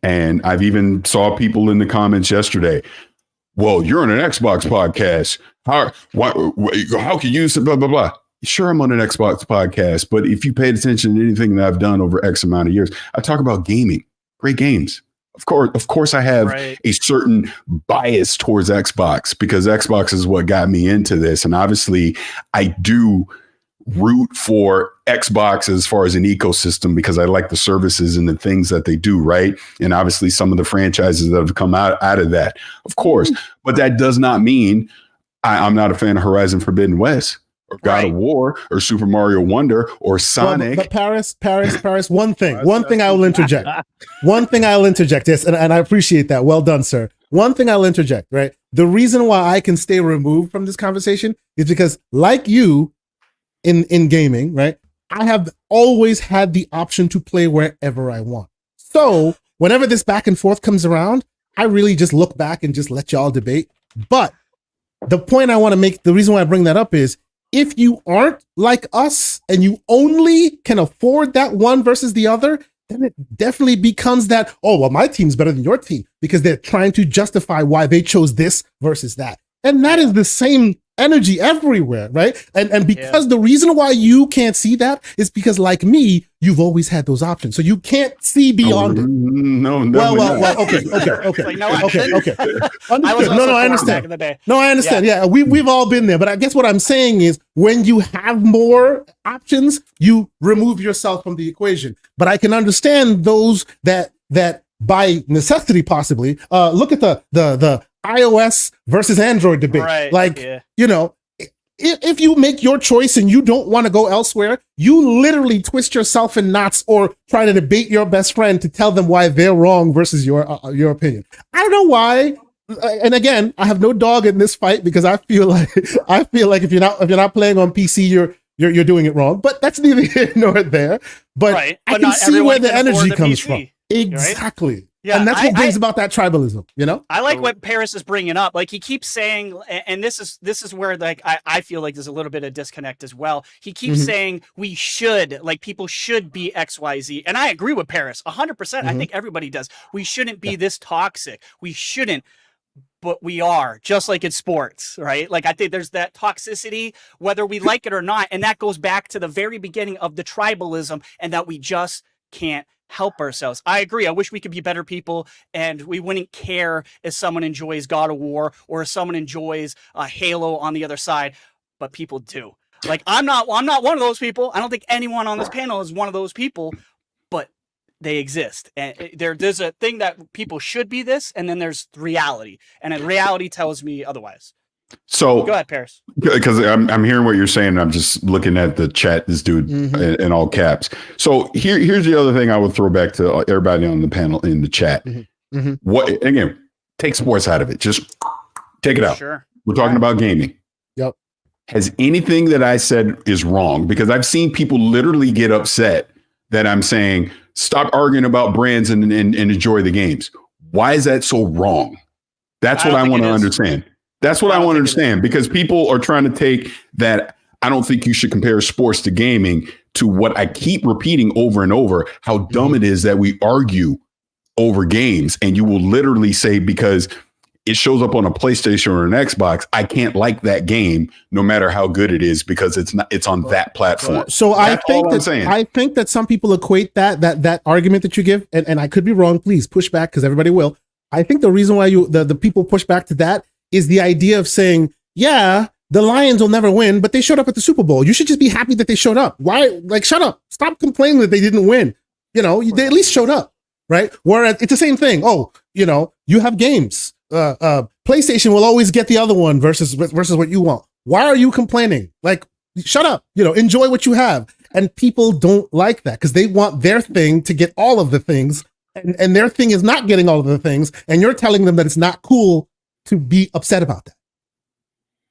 And I've even saw people in the comments yesterday, well, you're on an Xbox podcast. How can you say blah, blah, blah? Sure, I'm on an Xbox podcast, but if you paid attention to anything that I've done over X amount of years, I talk about gaming, great games. Of course, I have Right. a certain bias towards Xbox because Xbox is what got me into this. And obviously, I do root for Xbox as far as an ecosystem because I like the services and the things that they do, right? And obviously, some of the franchises that have come out of that, of course. But that does not mean I'm not a fan of Horizon Forbidden West or God of War or Super Mario Wonder or Sonic. But Paris, one thing I will interject. One thing I'll interject. Yes, and I appreciate that. Well done, sir. One thing I'll interject, right? The reason why I can stay removed from this conversation is because, like you in gaming, right? I have always had the option to play wherever I want. So whenever this back and forth comes around, I really just look back and just let y'all debate. But the point I want to make, the reason why I bring that up is, if you aren't like us and you only can afford that one versus the other, then it definitely becomes that, oh, well, my team's better than your team because they're trying to justify why they chose this versus that. And that is the same energy everywhere, right? And because the reason why you can't see that is because, like me, you've always had those options. So you can't see beyond it. No, well, okay. Like, no, Okay. I Understood. was No, I also understand. back in the day. No, I understand. Yeah, we've all been there. But I guess what I'm saying is, when you have more options, you remove yourself from the equation. But I can understand those that by necessity possibly look at the iOS versus Android debate. Right. Like, Yeah. you know, if you make your choice and you don't want to go elsewhere, you literally twist yourself in knots or try to debate your best friend to tell them why they're wrong versus your opinion. I don't know why. And again, I have no dog in this fight because I feel like if you're not playing on PC, you're doing it wrong. But that's neither here nor there. But I can not see where everyone the can afford energy the comes PC, from. Exactly. Right? Yeah, and that's what brings about that tribalism, you know? I like what Paris is bringing up. Like, he keeps saying, and this is where, like, I feel like there's a little bit of disconnect as well. He keeps saying we should, like, people should be XYZ. And I agree with Paris 100%. I think everybody does. We shouldn't be this toxic. We shouldn't, but we are, just like in sports, right? Like, I think there's that toxicity, whether we like it or not. And that goes back to the very beginning of the tribalism and that we just can't help ourselves. I agree. I wish we could be better people and we wouldn't care if someone enjoys God of War or if someone enjoys Halo on the other side, but people do. Like, I'm not one of those people. I don't think anyone on this panel is one of those people, but they exist. And there's a thing that people should be this, and then there's reality. And then reality tells me otherwise. So go ahead, Paris. Because I'm hearing what you're saying. And I'm just looking at the chat, this dude in all caps. So here's the other thing I would throw back to everybody on the panel in the chat. What, again, take sports out of it. Just take it out. Sure. We're talking about gaming. Yep. Has anything that I said is wrong? Because I've seen people literally get upset that I'm saying, stop arguing about brands and enjoy the games. Why is that so wrong? That's what I want to understand. That's what I want to understand, because people are trying to take that. I don't think you should compare sports to gaming, to what I keep repeating over and over, how dumb it is that we argue over games. And you will literally say, because it shows up on a PlayStation or an Xbox, I can't like that game no matter how good it is because it's on that platform. So I think that some people equate that argument that you give, and I could be wrong, please push back because everybody will. I think the reason why the people push back to that is the idea of saying, yeah, the Lions will never win, but they showed up at the Super Bowl. You should just be happy that they showed up. Why? Like, shut up. Stop complaining that they didn't win. You know, they at least showed up, right? Whereas it's the same thing. Oh, you know, you have games. PlayStation will always get the other one versus what you want. Why are you complaining? Like, shut up. You know, enjoy what you have. And people don't like that because they want their thing to get all of the things, and their thing is not getting all of the things. And you're telling them that it's not cool to be upset about that.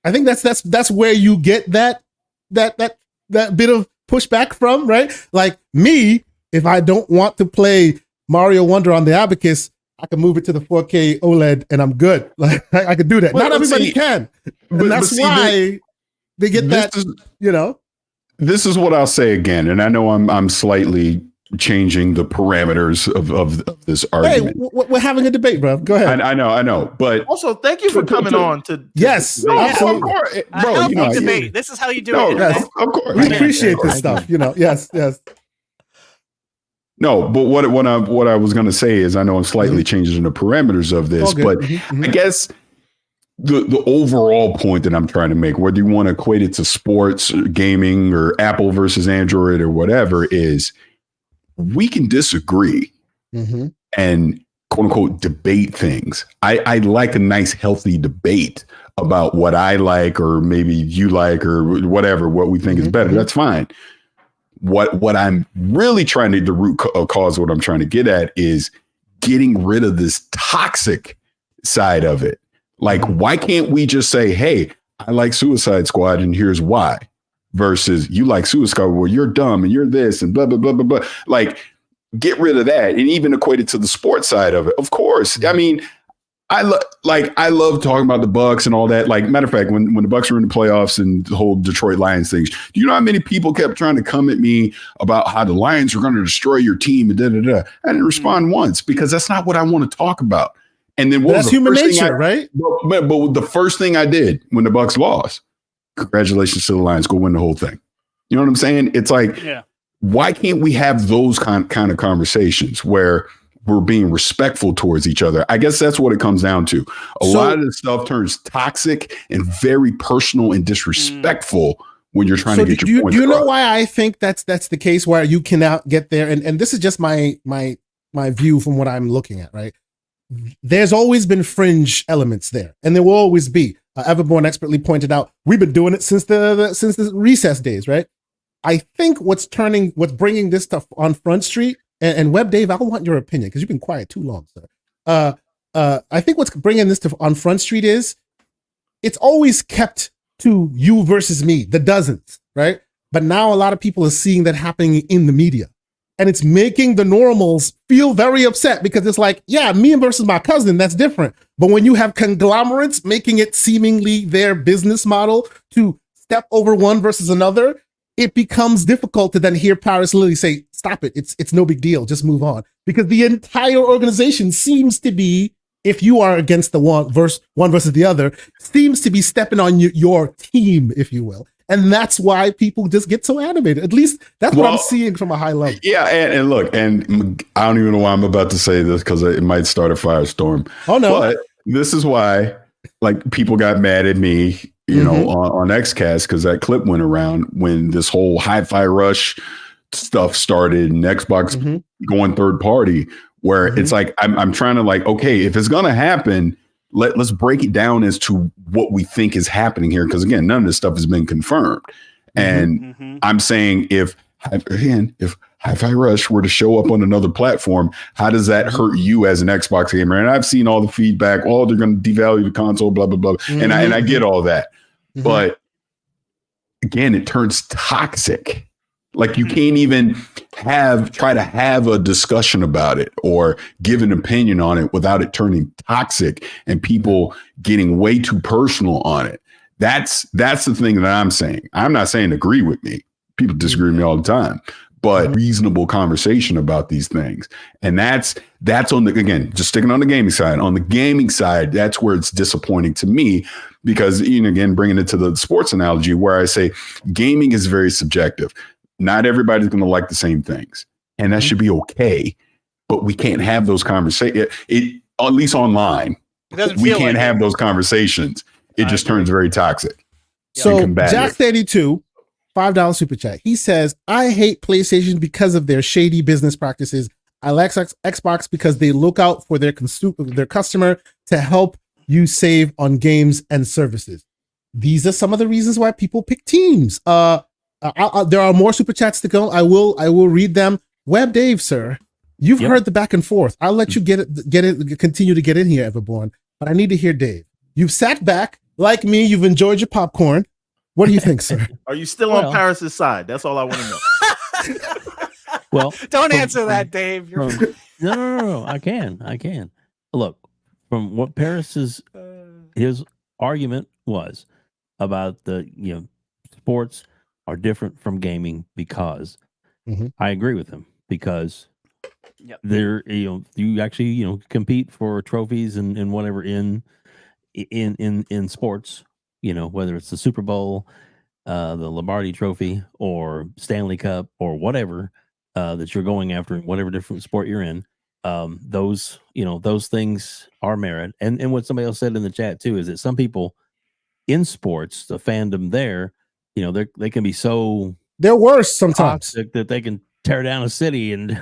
I think that's where you get that bit of pushback from, right? Like me, if I don't want to play Mario Wonder on the Abacus, I can move it to the 4K OLED and I'm good. Like I could do that. Not everybody can. And that's why they get that, you know. This is what I'll say again, and I know I'm slightly changing the parameters of this argument. Hey, we're having a debate, bro. Go ahead. I know, but also thank you for coming on to yes, of course, bro. You know, debate. This is how you do it. Yes, of course, we appreciate this stuff. You know, yes. No, but what I was going to say is, I know I'm slightly changing the parameters of this, but I guess the overall point that I'm trying to make, whether you want to equate it to sports, gaming, or Apple versus Android or whatever, is we can disagree and quote unquote debate things. I like a nice healthy debate about what I like, or maybe you like, or whatever, what we think is better. That's fine. What I'm really trying to, the root cause, what I'm trying to get at is getting rid of this toxic side of it. Like, why can't we just say, hey, I like Suicide Squad and here's why, versus you like Suicide Squad, well, you're dumb and you're this and blah, blah, blah, blah, blah. Like, get rid of that. And even equate it to the sports side of it. Of course. I mean, I love talking about the Bucks and all that. Like, matter of fact, when the Bucks were in the playoffs and the whole Detroit Lions things, do you know how many people kept trying to come at me about how the Lions were going to destroy your team and da-da-da? I didn't respond once, because that's not what I want to talk about. And then what was that's the human first thing nature, right? But the first thing I did when the Bucks lost, congratulations to the Lions, go win the whole thing. You know what I'm saying? It's like, why can't we have those kind of conversations where we're being respectful towards each other? I guess that's what it comes down to. A lot of this stuff turns toxic and very personal and disrespectful when you're trying to get your point across. Do you know why I think that's the case, where you cannot get there? And this is just my view from what I'm looking at, right? There's always been fringe elements there, and there will always be. Everborn expertly pointed out, we've been doing it since the recess days, right? I think what's bringing this stuff on Front Street, and Web Dave, I want your opinion because you've been quiet too long, sir. I think what's bringing this on Front Street is it's always kept to you versus me, the dozens, right? But now a lot of people are seeing that happening in the media, and it's making the normals feel very upset, because it's like, yeah, me versus my cousin, that's different. But when you have conglomerates making it seemingly their business model to step over one versus another, it becomes difficult to then hear Paris Lily say, stop it, it's no big deal, just move on. Because the entire organization seems to be, if you are against the one versus the other, seems to be stepping on your team, if you will. And that's why people just get so animated. At least that's what I'm seeing from a high level. Yeah, and look, and I don't even know why I'm about to say this, because it might start a firestorm. Oh, no. But this is why, like, people got mad at me, you know, on XCast, because that clip went around when this whole Hi-Fi Rush stuff started and Xbox going third party, where it's like, I'm trying to, like, okay, if it's going to happen, let's break it down as to what we think is happening here. Because again, none of this stuff has been confirmed. And I'm saying, if Hi-Fi Rush were to show up on another platform, how does that hurt you as an Xbox gamer? And I've seen all the feedback, they're going to devalue the console, blah, blah, blah. And I get all that. But again, it turns toxic. Like, you can't even try to have a discussion about it or give an opinion on it without it turning toxic and people getting way too personal on it. That's the thing that I'm saying. I'm not saying agree with me. People disagree with me all the time, but reasonable conversation about these things. And that's on again, just sticking on the gaming side. On the gaming side, that's where it's disappointing to me, because, you know, again, bringing it to the sports analogy, where I say gaming is very subjective. Not everybody's going to like the same things, and that should be okay. But we can't have those conversations. At least online, we can't have those conversations. It just turns very toxic. So Jack32, $5 super chat. He says, I hate PlayStation because of their shady business practices. I like Xbox because they look out for their customer to help you save on games and services. These are some of the reasons why people pick teams. There are more super chats to go. I will read them. Web Dave, sir, you've heard the back and forth. I'll let you continue to get in here, Everborn. But I need to hear Dave. You've sat back like me. You've enjoyed your popcorn. What do you think, sir? Are you still on Paris's side? That's all I want to know. Well, don't answer that, Dave. No. I can. Look, from what Paris's his argument was about the sports are different from gaming, because I agree with him, because they're you actually compete for trophies and whatever in sports, whether it's the Super Bowl, the Lombardi Trophy, or Stanley Cup, or whatever. that you're going after in whatever different sport you're in, those things are merit. And what somebody else said in the chat too is that some people in sports, the fandom there, they can be so they're worse sometimes toxic that they can tear down a city and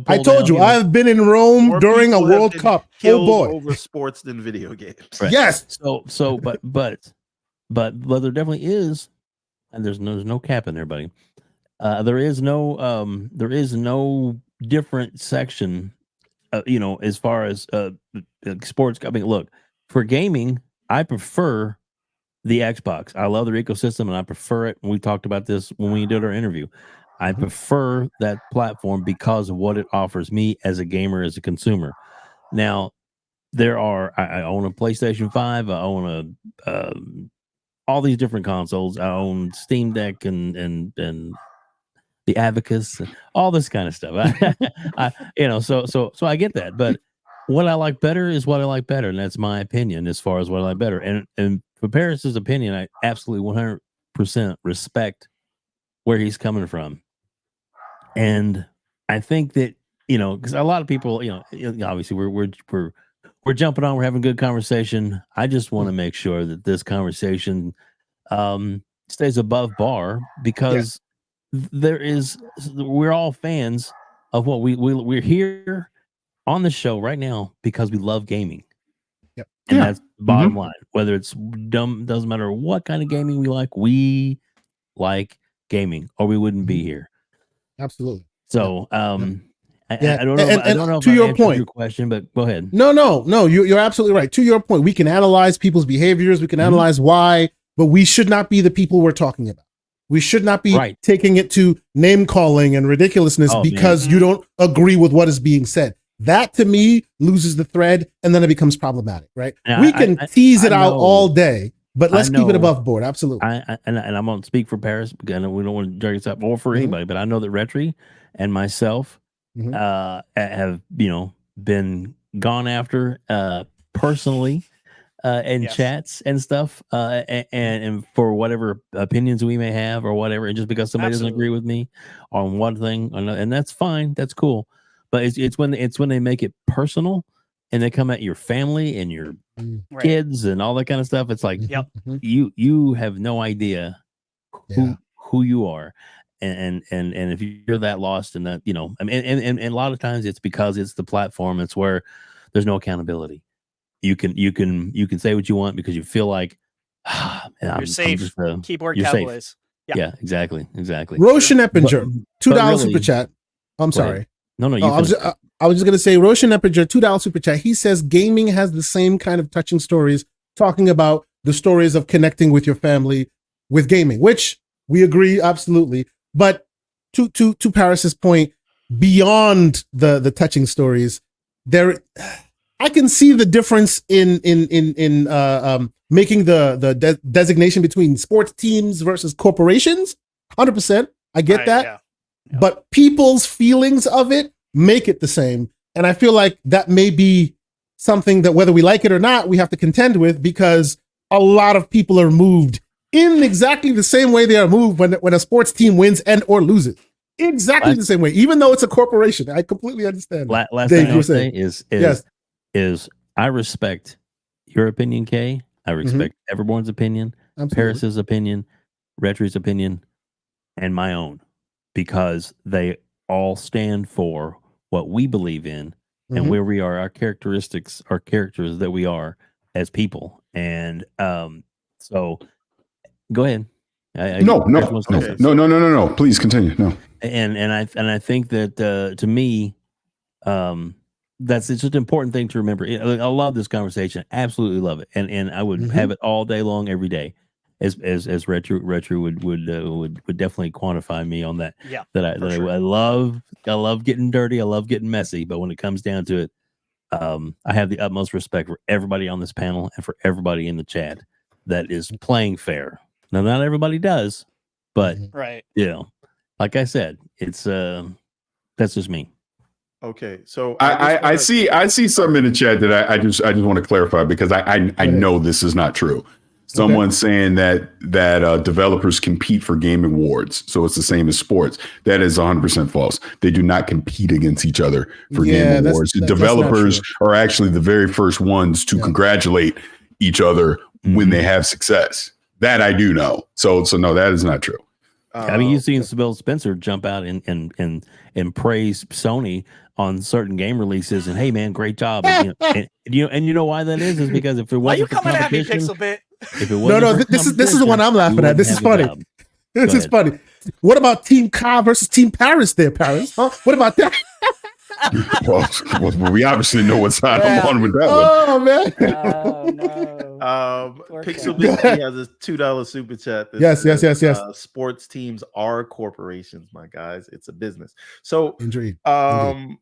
I told you, I've been in Rome More during a people have World been Cup. Oh killed boy. over sports than video games. Right. Yes. So but there definitely is, and there's no cap in there, buddy. There is no different section, as far as sports. I mean, look, for gaming, I prefer the Xbox. I love their ecosystem, and I prefer it. And we talked about this when we did our interview. I prefer that platform because of what it offers me as a gamer, as a consumer. Now, I own a PlayStation 5. I own all these different consoles. I own Steam Deck and the Abacus, and all this kind of stuff. So I get that. But what I like better is what I like better, and that's my opinion as far as what I like better. And for Paris's opinion, I absolutely 100% respect where he's coming from. And I think that, because a lot of people, obviously we're jumping on, we're having a good conversation. I just want to make sure that this conversation stays above bar, because we're all fans of what we're here on the show right now because we love gaming. Yep. And that's the bottom line. Whether it's dumb, doesn't matter what kind of gaming we like gaming, or we wouldn't be here. Absolutely. So, I don't know. And I don't know to if your I answered point, your question, but go ahead. No, you're absolutely right. To your point, we can analyze people's behaviors, we can analyze why, but we should not be the people we're talking about. We should not be taking it to name calling and ridiculousness because you don't agree with what is being said. That to me loses the thread, and then it becomes problematic, right? Now, we can tease it out all day, but let's keep it above board. Absolutely. And I'm going to speak for Paris, because we don't want to drag this up, or for anybody, but I know that Retri and myself have, been gone after personally in chats and stuff, and for whatever opinions we may have or whatever, and just because somebody doesn't agree with me on one thing or another, and that's fine, that's cool. But it's when they make it personal and they come at your family and your kids and all that kind of stuff. It's like, you have no idea who you are. And if you're that lost in that, I mean, and a lot of times it's because it's the platform. It's where there's no accountability. You can say what you want because you feel like you're safe. Keyboard you're Cowboys. Safe. Yeah, exactly. Roshan Eppinger, $2 super chat. I'm sorry. No. I was just gonna say Roshan Eppinger, $2 super chat. He says gaming has the same kind of touching stories, talking about the stories of connecting with your family with gaming, which we agree absolutely. But to Paris's point, beyond the touching stories, I can see the difference in making the designation between sports teams versus corporations. 100%, I get that. Yeah. But people's feelings of it make it the same, and I feel like that may be something that, whether we like it or not, we have to contend with, because a lot of people are moved in exactly the same way they are moved when a sports team wins and or loses. Exactly the same way, even though it's a corporation. I completely understand. Last thing I would say is I respect your opinion, Kay. I respect everyone's opinion, Paris's opinion, Retri's opinion, and my own, because they all stand for what we believe in and where we are, our characteristics, our characters that we are as people. And so go ahead. No. Please continue. No. And I think that to me, it's just an important thing to remember. I love this conversation. Absolutely love it. And I would have it all day long, every day. As Retro would definitely quantify me on that. Yeah, I love getting dirty. I love getting messy. But when it comes down to it, I have the utmost respect for everybody on this panel and for everybody in the chat that is playing fair. Now, not everybody does, but like I said, it's that's just me. Okay, so I see something in the chat that I just want to clarify, because I know this is not true. Someone saying that developers compete for game awards, so it's the same as sports. That is 100% false. They do not compete against each other for game awards. Developers are actually the very first ones to congratulate each other when they have success. That I do know. So no, that is not true. I mean, you've seen Bill Spencer jump out and praise Sony on certain game releases, and hey, man, great job. And you know why that is because if it wasn't, why you coming at me, Pixelbit? If it wasn't this is the one I'm laughing at. This is funny. This is funny. What about Team Ka versus Team Paris? There, Paris. Huh? What about that? well, we obviously know what's on with that one. Oh man. Pixel Bitch has a $2 super chat. Yes. Sports teams are corporations, my guys. It's a business. So, Indeed. And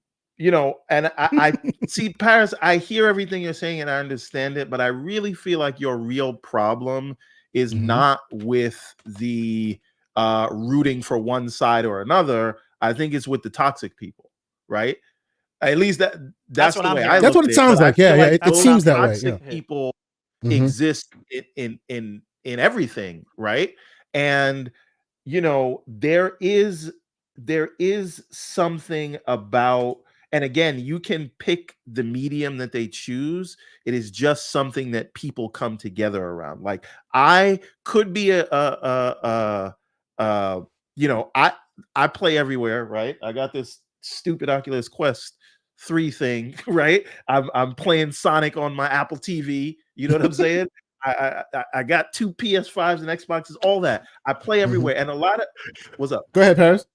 I see, Paris, I hear everything you're saying and I understand it, but I really feel like your real problem is not with the rooting for one side or another. I think it's with the toxic people, right? At least that's the way that's what it sounds like. Yeah, it seems that way. Toxic people exist in everything, right? And there is something about, and again, you can pick the medium that they choose. It is just something that people come together around. Like I could be I play everywhere, right? I got this stupid Oculus Quest 3 thing, right? I'm playing Sonic on my Apple TV. You know what I'm saying? I got 2 PS5s and Xboxes, all that. I play everywhere, and a lot of what's up? Go ahead, Paris.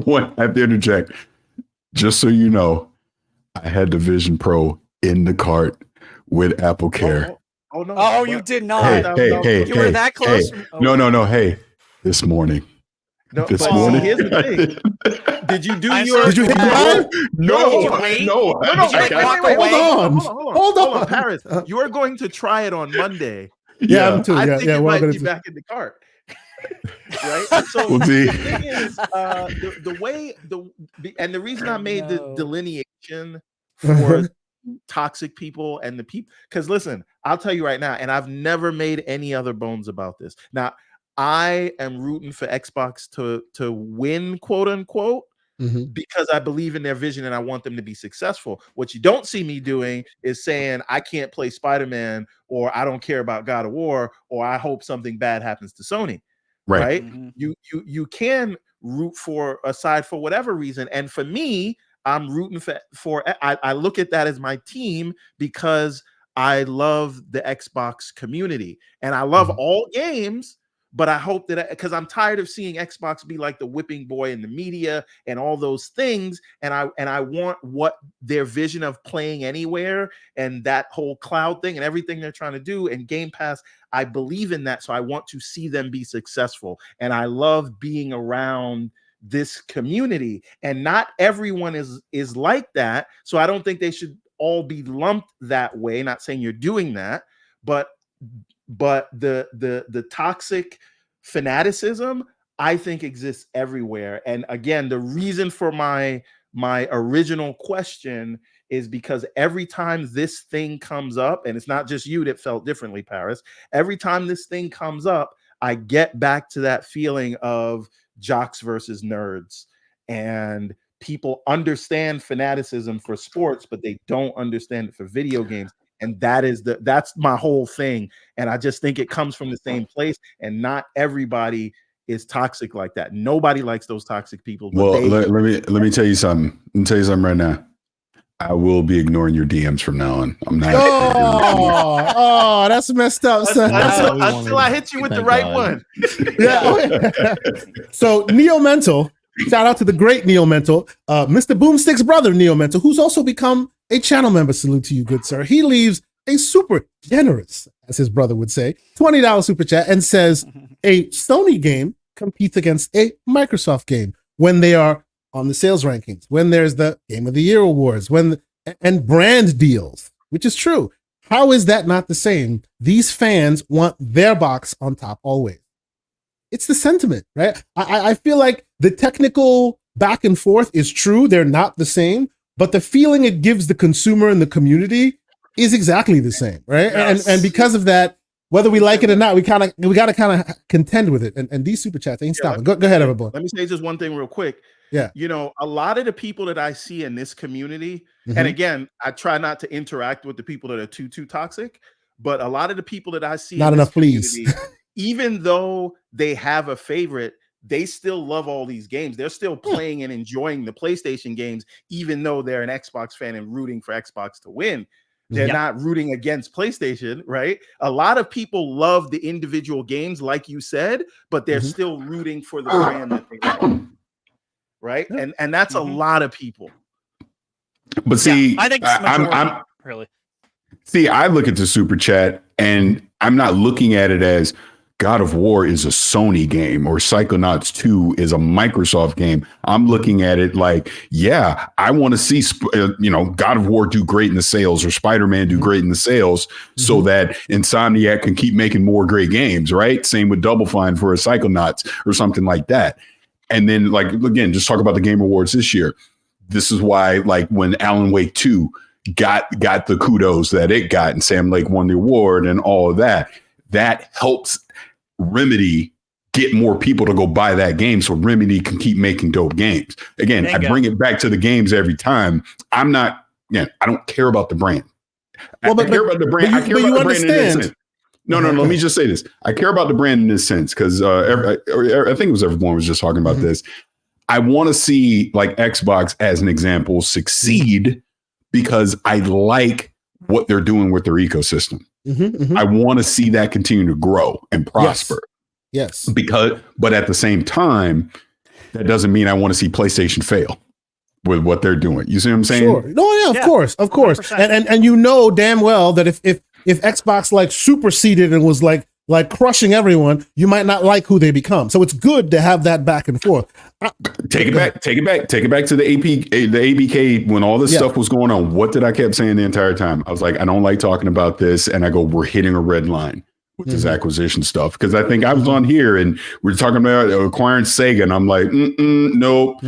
One, I have to interject. Just so you know, I had the Vision Pro in the cart with Apple Care. Oh no! Oh, you did not. Hey, you were that close. Hey. No. Hey, this morning. This morning. Here's the thing. Did you do your? Did you hit the line? No. Hold on, Paris. You are going to try it on Monday. Yeah, I'm too. I think it might be back in the cart. Right. So the thing is, the reason I made the delineation for toxic people and the people, because listen, I'll tell you right now, and I've never made any other bones about this. Now, I am rooting for Xbox to win, quote unquote, because I believe in their vision and I want them to be successful. What you don't see me doing is saying I can't play Spider-Man, or I don't care about God of War, or I hope something bad happens to Sony. Right? You can root for a side for whatever reason, and for me, I'm rooting for I look at that as my team because I love the Xbox community and I love all games. But I hope that, because I'm tired of seeing Xbox be like the whipping boy in the media and all those things, and I want what their vision of playing anywhere and that whole cloud thing and everything they're trying to do and Game Pass. I believe in that, so I want to see them be successful, and I love being around this community. And not everyone is like that, so I don't think they should all be lumped that way. Not saying you're doing that, but the toxic fanaticism, I think, exists everywhere. And again, the reason for my original question is because every time this thing comes up, and it's not just you that felt differently, Paris, every time this thing comes up, I get back to that feeling of jocks versus nerds, and people understand fanaticism for sports, but they don't understand it for video games. And that's my whole thing. And I just think it comes from the same place. And not everybody is toxic like that. Nobody likes those toxic people. Well, let me tell you something. Let me tell you something right now. I will be ignoring your DMs from now on. I'm not. Oh, that's messed up, son. Until I hit you with the right one. Yeah. So Neo Mental, shout out to the great Neo Mental, Mr. Boomstick's brother, Neo Mental, who's also become a channel member. Salute to you, good sir. He leaves a super generous, as his brother would say, $20 super chat and says a Sony game competes against a Microsoft game when they are on the sales rankings, when there's the Game of the Year awards, and brand deals, which is true. How is that not the same? These fans want their box on top always. It's the sentiment, right? I feel like the technical back and forth is true. They're not the same, but the feeling it gives the consumer and the community is exactly the same, right? Yes. And because of that, whether we like it or not, we got to kind of contend with it. And these super chats ain't stopping. Go ahead, everyone. Let me say just one thing real quick. Yeah. You know, a lot of the people that I see in this community, and again, I try not to interact with the people that are too toxic, but a lot of the people that I see not in enough, this community, even though they have a favorite, they still love all these games. They're still playing and enjoying the PlayStation games, even though they're an Xbox fan and rooting for Xbox to win. They're not rooting against PlayStation, right? A lot of people love the individual games, like you said, but they're still rooting for the brand that they like, right? And that's a lot of people. But see, I think I'm really. See, I look at the super chat and I'm not looking at it as God of War is a Sony game or Psychonauts 2 is a Microsoft game. I'm looking at it like, yeah, I want to see, God of War do great in the sales or Spider-Man do great in the sales so that Insomniac can keep making more great games, right? Same with Double Fine for a Psychonauts or something like that. And then, like, again, just talk about the Game Awards this year. This is why, like, when Alan Wake 2 got the kudos that it got and Sam Lake won the award and all of that, that helps Remedy get more people to go buy that game so Remedy can keep making dope games. Again, I bring it back to the games every time. I don't care about the brand. I care about the brand. I care about the brand in this sense. No, let me just say this. I care about the brand in this sense because I think it was Everborn was just talking about this. I want to see, like, Xbox as an example succeed because I like what they're doing with their ecosystem. I want to see that continue to grow and prosper. Yes. But at the same time, that doesn't mean I want to see PlayStation fail with what they're doing. You see what I'm saying? Sure. No, yeah, of course. 100%. And you know damn well that if Xbox like superseded and was like crushing everyone, you might not like who they become. So it's good to have that back and forth. Take it back to the ABK when all this stuff was going on. What did I kept saying the entire time? I was like, I don't like talking about this. And I go, we're hitting a red line with this acquisition stuff. Because I think I was on here and we're talking about acquiring Sega. And I'm like, nope,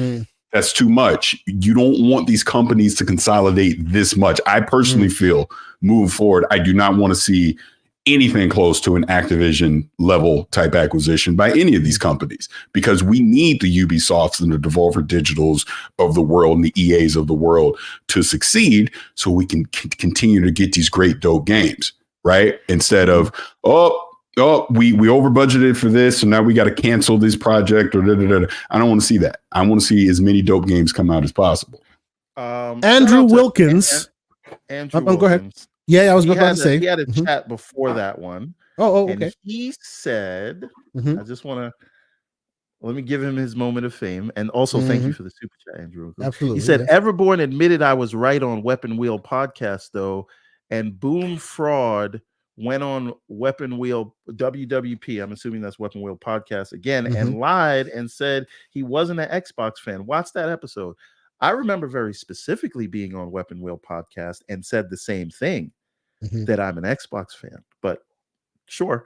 that's too much. You don't want these companies to consolidate this much. I personally feel moving forward, I do not want to see anything close to an Activision level type acquisition by any of these companies, because we need the Ubisofts and the Devolver Digitals of the world and the EAs of the world to succeed so we can continue to get these great dope games, right? Instead of, we over budgeted for this, so now we got to cancel this project or I don't want to see that. I want to see as many dope games come out as possible. Andrew Wilkins. Andrew Wilkins. Go ahead. Yeah, I was about to say. He had a chat before that one. Oh, okay. And he said, I just want to, let me give him his moment of fame. And also thank you for the super chat, Andrew. Absolutely. He said, Everborn admitted I was right on Weapon Wheel podcast, though, and Boom Fraud went on Weapon Wheel WWP. I'm assuming that's Weapon Wheel podcast again, and lied and said he wasn't an Xbox fan. Watch that episode. I remember very specifically being on Weapon Wheel podcast and said the same thing, that I'm an Xbox fan. But sure,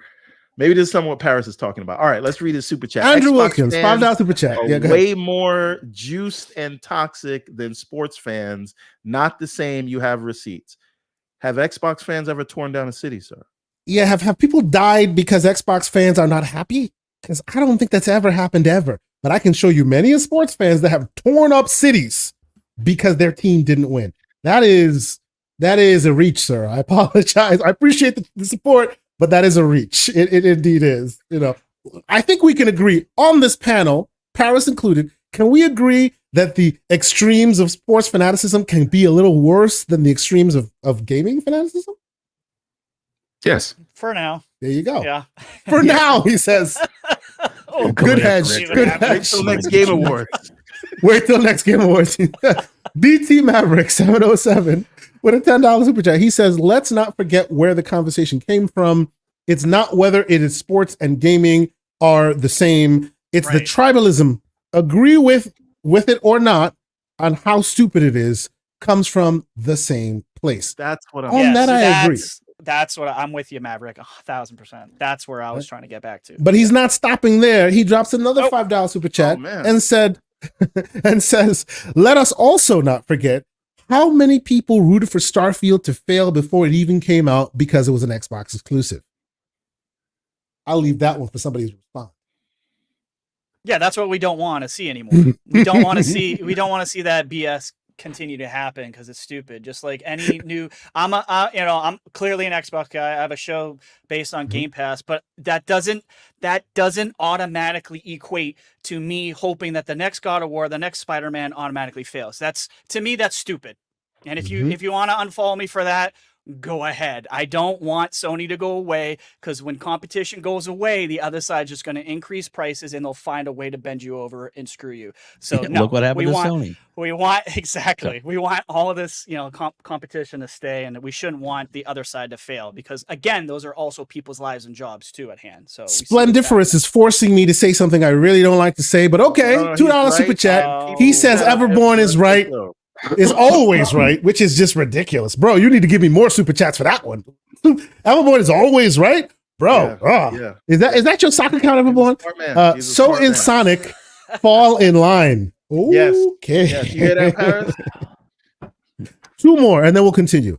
maybe this is some of what Paris is talking about. All right, let's read his super chat. Andrew Xbox Wilkins, $5 super chat. Yeah, go way ahead. more juiced and toxic than sports fans. Not the same. You have receipts. Have Xbox fans ever torn down a city, sir? Yeah, have people died because Xbox fans are not happy? Because I don't think that's ever happened ever. But I can show you many of sports fans that have torn up cities because their team didn't win. That is a reach, sir. I apologize. I appreciate the support, but that is a reach. It indeed is. You know, I think we can agree on this panel, Paris included. Can we agree that the extremes of sports fanaticism can be a little worse than the extremes of gaming fanaticism? Yes. For now. There you go. Yeah. For now, he says. Good hedge. Good hedge. Wait till next Game Awards. Wait till next Game Awards. BT Maverick 707 with a $10 super chat. He says, let's not forget where the conversation came from. It's not whether it is sports and gaming are the same. It's the tribalism. Agree with it or not on how stupid it is comes from the same place. That's what I'm on that. I agree. That's what I'm with you, Maverick. 1,000%. That's where I was trying to get back to. But he's not stopping there. He drops another $5 super chat and said, and says, let us also not forget how many people rooted for Starfield to fail before it even came out because it was an Xbox exclusive. I'll leave that one for somebody to respond. Yeah, that's what we don't want to see anymore. We don't want to see that BS continue to happen because it's stupid. Just like any new, I'm clearly an Xbox guy. I have a show based on Game Pass, but that doesn't automatically equate to me hoping that the next God of War, the next Spider-Man automatically fails. To me, that's stupid. And if you want to unfollow me for that, go ahead. I don't want Sony to go away because when competition goes away, the other side's just going to increase prices and they'll find a way to bend you over and screw you. So no, look what happened to Sony. We want we want all of this, competition to stay, and we shouldn't want the other side to fail because again, those are also people's lives and jobs too at hand. So Splendiferous is forcing me to say something I really don't like to say, but okay, $2 super chat. He says Everborn is right. Is always right, which is just ridiculous, bro. You need to give me more super chats for that one. Everborn is always right, bro. Is that your soccer count, Everborn? So in Sonic, fall in line. Okay. Yes. You hear that, Paris? 2 more, and then we'll continue.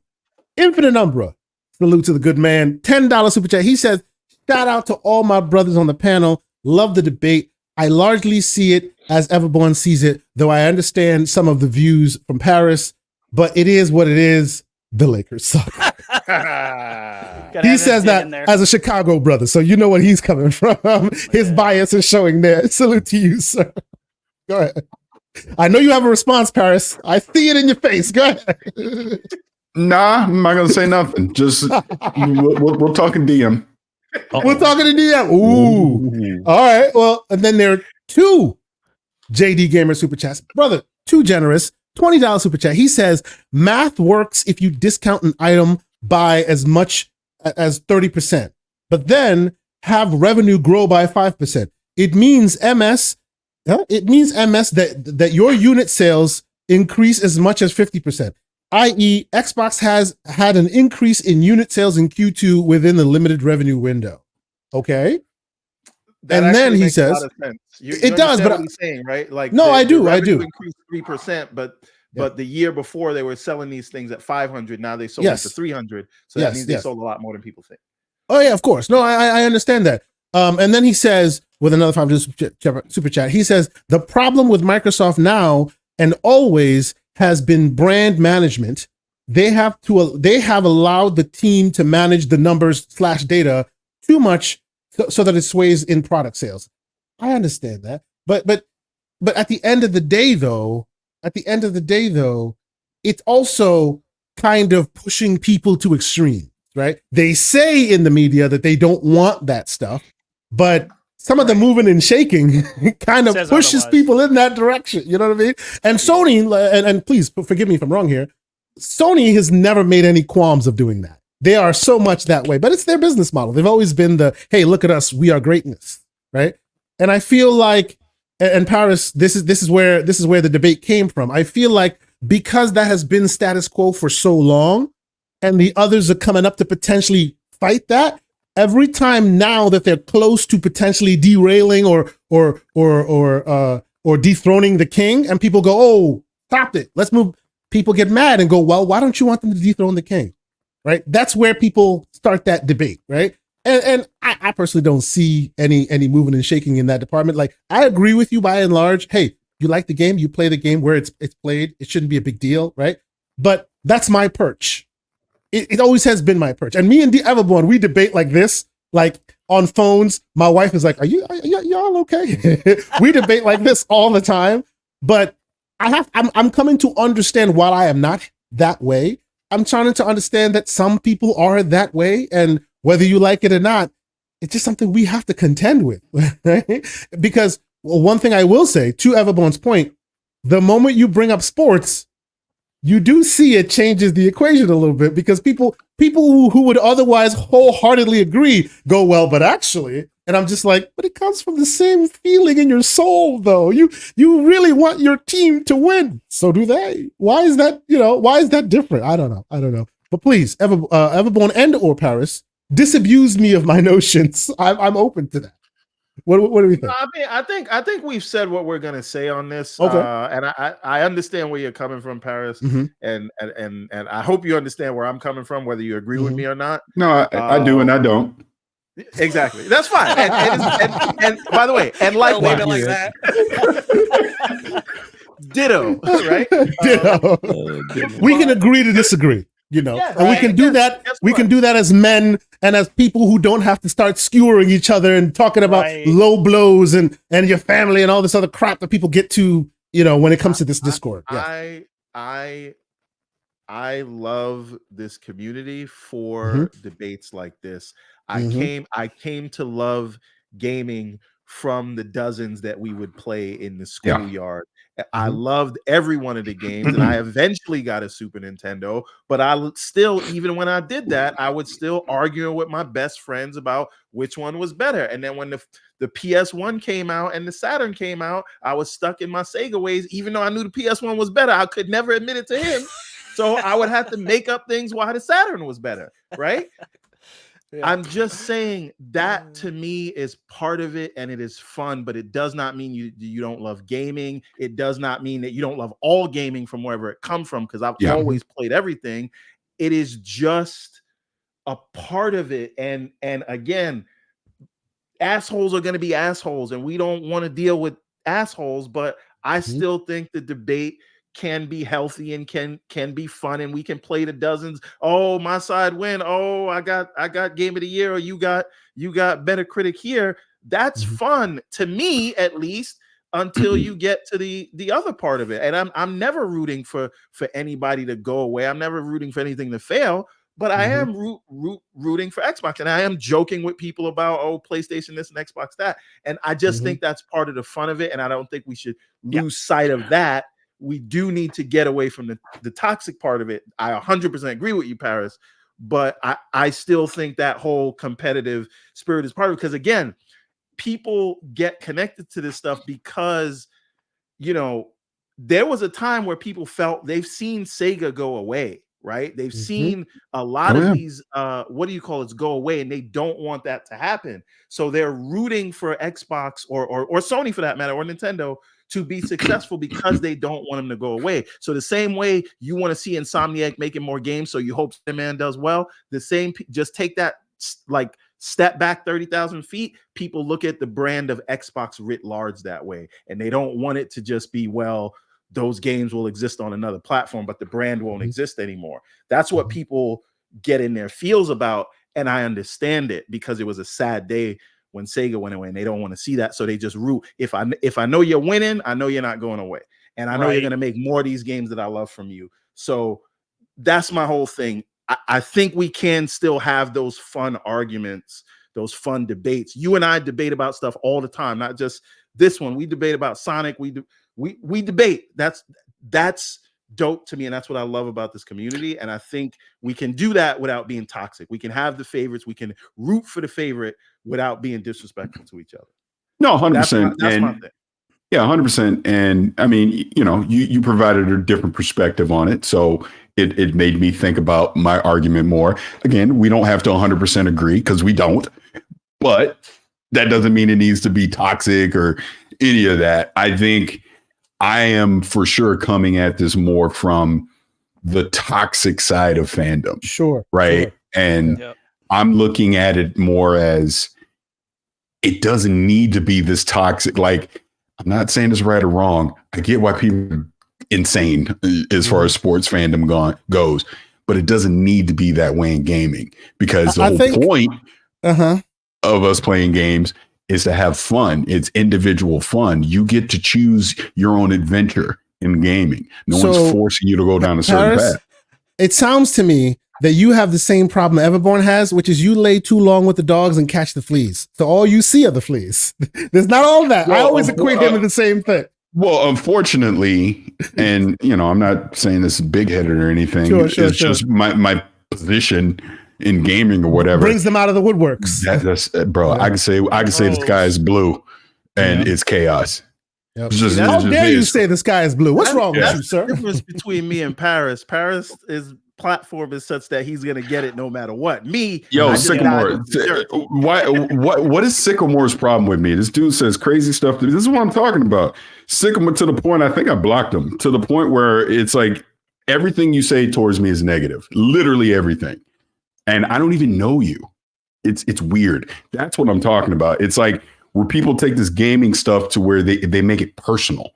Infinite Umbra, salute to the good man. $10 super chat. He says, shout out to all my brothers on the panel. Love the debate. I largely see it as Everborn sees it, though I understand some of the views from Paris, but it is what it is. The Lakers suck. He says that as a Chicago brother, so you know what he's coming from. His bias is showing there. Salute to you, sir. Go ahead. I know you have a response, Paris. I see it in your face. Go ahead. Nah, I'm not going to say nothing. Just we'll talk in DM. We're talking to DM. Ooh. All right. Well, and then there are 2 JD Gamer super chats. Brother, too generous. $20 super chat. He says, math works if you discount an item by as much as 30%, but then have revenue grow by 5%. It means MS that your unit sales increase as much as 50%. i.e., Xbox has had an increase in unit sales in Q2 within the limited revenue window. Okay. That and then he says, it does, but what he's saying, right? Like, no, I do. Increased 3%, but the year before they were selling these things at 500. Now they sold it for 300. So that means they sold a lot more than people think. Oh yeah, of course. No, I understand that. And then he says, with another $5 super chat, he says the problem with Microsoft now and always has been brand management. They have allowed the team to manage the numbers / data too much so that it sways in product sales. I understand that, but at the end of the day, though, it's also kind of pushing people to extremes, right? They say in the media that they don't want that stuff, but some of the moving and shaking kind of pushes people in that direction. You know what I mean? And Sony, and please forgive me if I'm wrong here, Sony has never made any qualms of doing that. They are so much that way, but it's their business model. They've always been hey, look at us, we are greatness, right? And I feel like, and Paris, this is where the debate came from. I feel like because that has been status quo for so long, and the others are coming up to potentially fight that, every time now that they're close to potentially derailing or dethroning the king, and people go, oh, stop it, let's move. People get mad and go, well, why don't you want them to dethrone the king? Right? That's where people start that debate, right? And I personally don't see any moving and shaking in that department. Like, I agree with you by and large. Hey, you like the game, you play the game where it's played. It shouldn't be a big deal, right? But that's my perch. It always has been my perch. And me and Everborn, we debate like this, like on phones. My wife is like, are y'all okay? We debate like this all the time. But I'm coming to understand why I am not that way. I'm trying to understand that some people are that way, and whether you like it or not, it's just something we have to contend with, right? Because one thing I will say, to Everborn's point, the moment you bring up sports, you do see it changes the equation a little bit, because people who would otherwise wholeheartedly agree go, well, but actually, and I'm just like, but it comes from the same feeling in your soul, though. You really want your team to win. So do they. Why is that, why is that different? I don't know. But please, Everborn and or Paris, disabuse me of my notions. I'm open to that. What do we think? No, I think we've said what we're gonna say on this. Okay. And I understand where you're coming from, Paris, and I hope you understand where I'm coming from, whether you agree with me or not. No, I do and I don't. Exactly. That's fine. And by the way, and Don't leave likewise, it like that. ditto, right? Ditto. We can agree to disagree, you know, Yes, and we right. can do Guess that. We what? can do that as men and as people who don't have to start skewering each other and talking about Right. low blows and your family and all this other crap that people get to, you know, when it comes to this Discord. Yeah. I love this community for debates like this. I came to love gaming from the dozens that we would play in the schoolyard. I loved every one of the games, and I eventually got a Super Nintendo. But I still, even when I did that, I would still argue with my best friends about which one was better. And then when the PS1 came out and the Saturn came out, I was stuck in my Sega ways. Even though I knew the PS1 was better, I could never admit it to him. So I would have to make up things why the Saturn was better, right? Yeah. I'm just saying that to me is part of it, and it is fun, but it does not mean you don't love gaming. It does not mean that you don't love all gaming from wherever it comes from, because I've always played everything. It is just a part of it. And again, assholes are going to be assholes, and we don't want to deal with assholes, but I still think the debate can be healthy and can be fun, and we can play the dozens. Oh, my side win. Oh, I got game of the year, or you got better critic here. That's fun to me, at least, until you get to the other part of it. And I'm never rooting for anybody to go away. I'm never rooting for anything to fail. But I am rooting for Xbox, and I am joking with people about, oh, PlayStation this and Xbox that. And I just think that's part of the fun of it, and I don't think we should lose sight of that. We do need to get away from the toxic part of it. I 100% agree with you, Paris, but I still think that whole competitive spirit is part of it. Because again, people get connected to this stuff because, you know, there was a time where people felt they've seen Sega go away, right? They've seen a lot of these, what do you call it, go away, and they don't want that to happen. So they're rooting for Xbox or Sony, for that matter, or Nintendo, to be successful because they don't want them to go away. So the same way you want to see Insomniac making more games, so you hope Spider-Man does well, the same, just take that, like, step back 30,000 feet, people look at the brand of Xbox writ large that way, and they don't want it to just be, well, those games will exist on another platform, but the brand won't exist anymore. That's what people get in their feels about, and I understand it, because it was a sad day when Sega went away, and they don't want to see that, so they just root. If I know you're winning, I know you're not going away, and I know you're going to make more of these games that I love from you. So that's my whole thing. I think we can still have those fun arguments, those fun debates. You and I debate about stuff all the time, not just this one. We debate about Sonic. We debate. That's dope to me, and that's what I love about this community. And I think we can do that without being toxic. We can have the favorites. We can root for the favorite without being disrespectful to each other. No, 100%. That's my thing. Yeah, 100%. And I mean, you know, you provided a different perspective on it, so it made me think about my argument more. Again, we don't have to 100% agree, because we don't, but that doesn't mean it needs to be toxic or any of that. I think I am for sure coming at this more from the toxic side of fandom. Sure. Right. Sure. And I'm looking at it more as, it doesn't need to be this toxic. Like, I'm not saying it's right or wrong. I get why people are insane as far as sports fandom goes, but it doesn't need to be that way in gaming, because the whole point of us playing games is to have fun. It's individual fun. You get to choose your own adventure in gaming. No one's forcing you to go down a certain path. It sounds to me that you have the same problem Everborn has, which is you lay too long with the dogs and catch the fleas. So all you see are the fleas. There's not all that. Well, I always equate him to the same thing. Well, unfortunately, and you know, I'm not saying this is big-headed or anything. It's just my position in gaming or whatever brings them out of the woodworks. That's bro. I can say the sky is blue, and it's chaos. Yep. How dare you say the sky is blue? What's wrong with you, sir? The difference between me and Paris. Paris is platform is such that he's gonna get it no matter what. Me, Sycamore. What is Sycamore's problem with me? This dude says crazy stuff. This is what I'm talking about. Sycamore, to the point, I think I blocked him, to the point where it's like everything you say towards me is negative. Literally everything. And I don't even know you. it's weird. That's what I'm talking about. It's like where people take this gaming stuff to where they make it personal.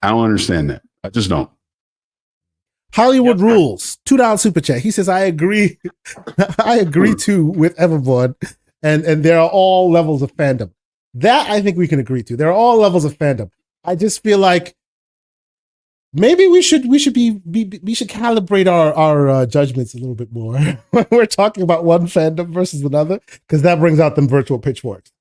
I don't understand that. I just don't. Hollywood Rules, $2 super chat. He says, I agree. I agree too with Everborn. And there are all levels of fandom. That I think we can agree to. There are all levels of fandom. I just feel like maybe we should calibrate our judgments a little bit more when we're talking about one fandom versus another, because that brings out them virtual pitchforks.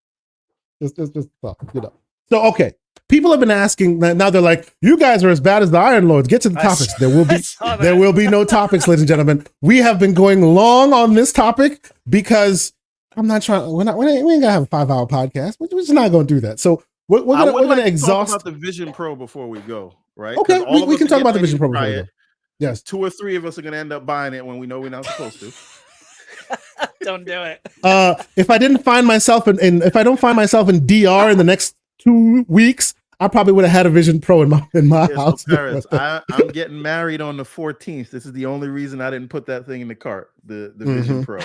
Just thought, you know. So okay. People have been asking now. They're like, "You guys are as bad as the Iron Lords." Get to the topics. There will be no topics, ladies and gentlemen. We have been going long on this topic because I'm not trying. We ain't gonna have a 5-hour podcast. We're just not gonna do that. So we're gonna exhaust. Talk about the Vision Pro before we go, right? Okay, we can talk about the Vision Pro before we go. Yes, 2 or 3 of us are gonna end up buying it when we know we're not supposed to. Don't do it. If I didn't find myself if I don't find myself in DR in the next 2 weeks, I probably would have had a Vision Pro in my house. So Paris, I'm getting married on the 14th. This is the only reason I didn't put that thing in the cart. The Vision Pro.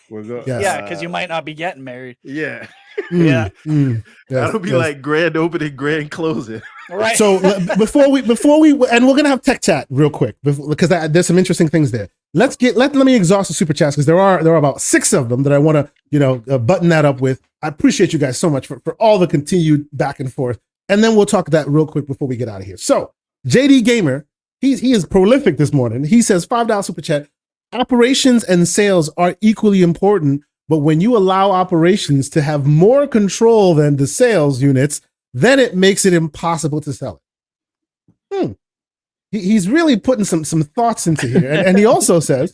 We're going. Yes. Yeah, because you might not be getting married. Yeah. Yeah. Yes, That'll be like grand opening, grand closing. Right. So before we and we're gonna have tech chat real quick because there's some interesting things there. Let me exhaust the super chats because there are about 6 of them that I want to button that up with. I appreciate you guys so much for all the continued back and forth, and then we'll talk that real quick before we get out of here. So JD Gamer, he is prolific this morning. He says $5 super chat. Operations and sales are equally important, but when you allow operations to have more control than the sales units, then it makes it impossible to sell it. He's really putting some thoughts into here. And he also says,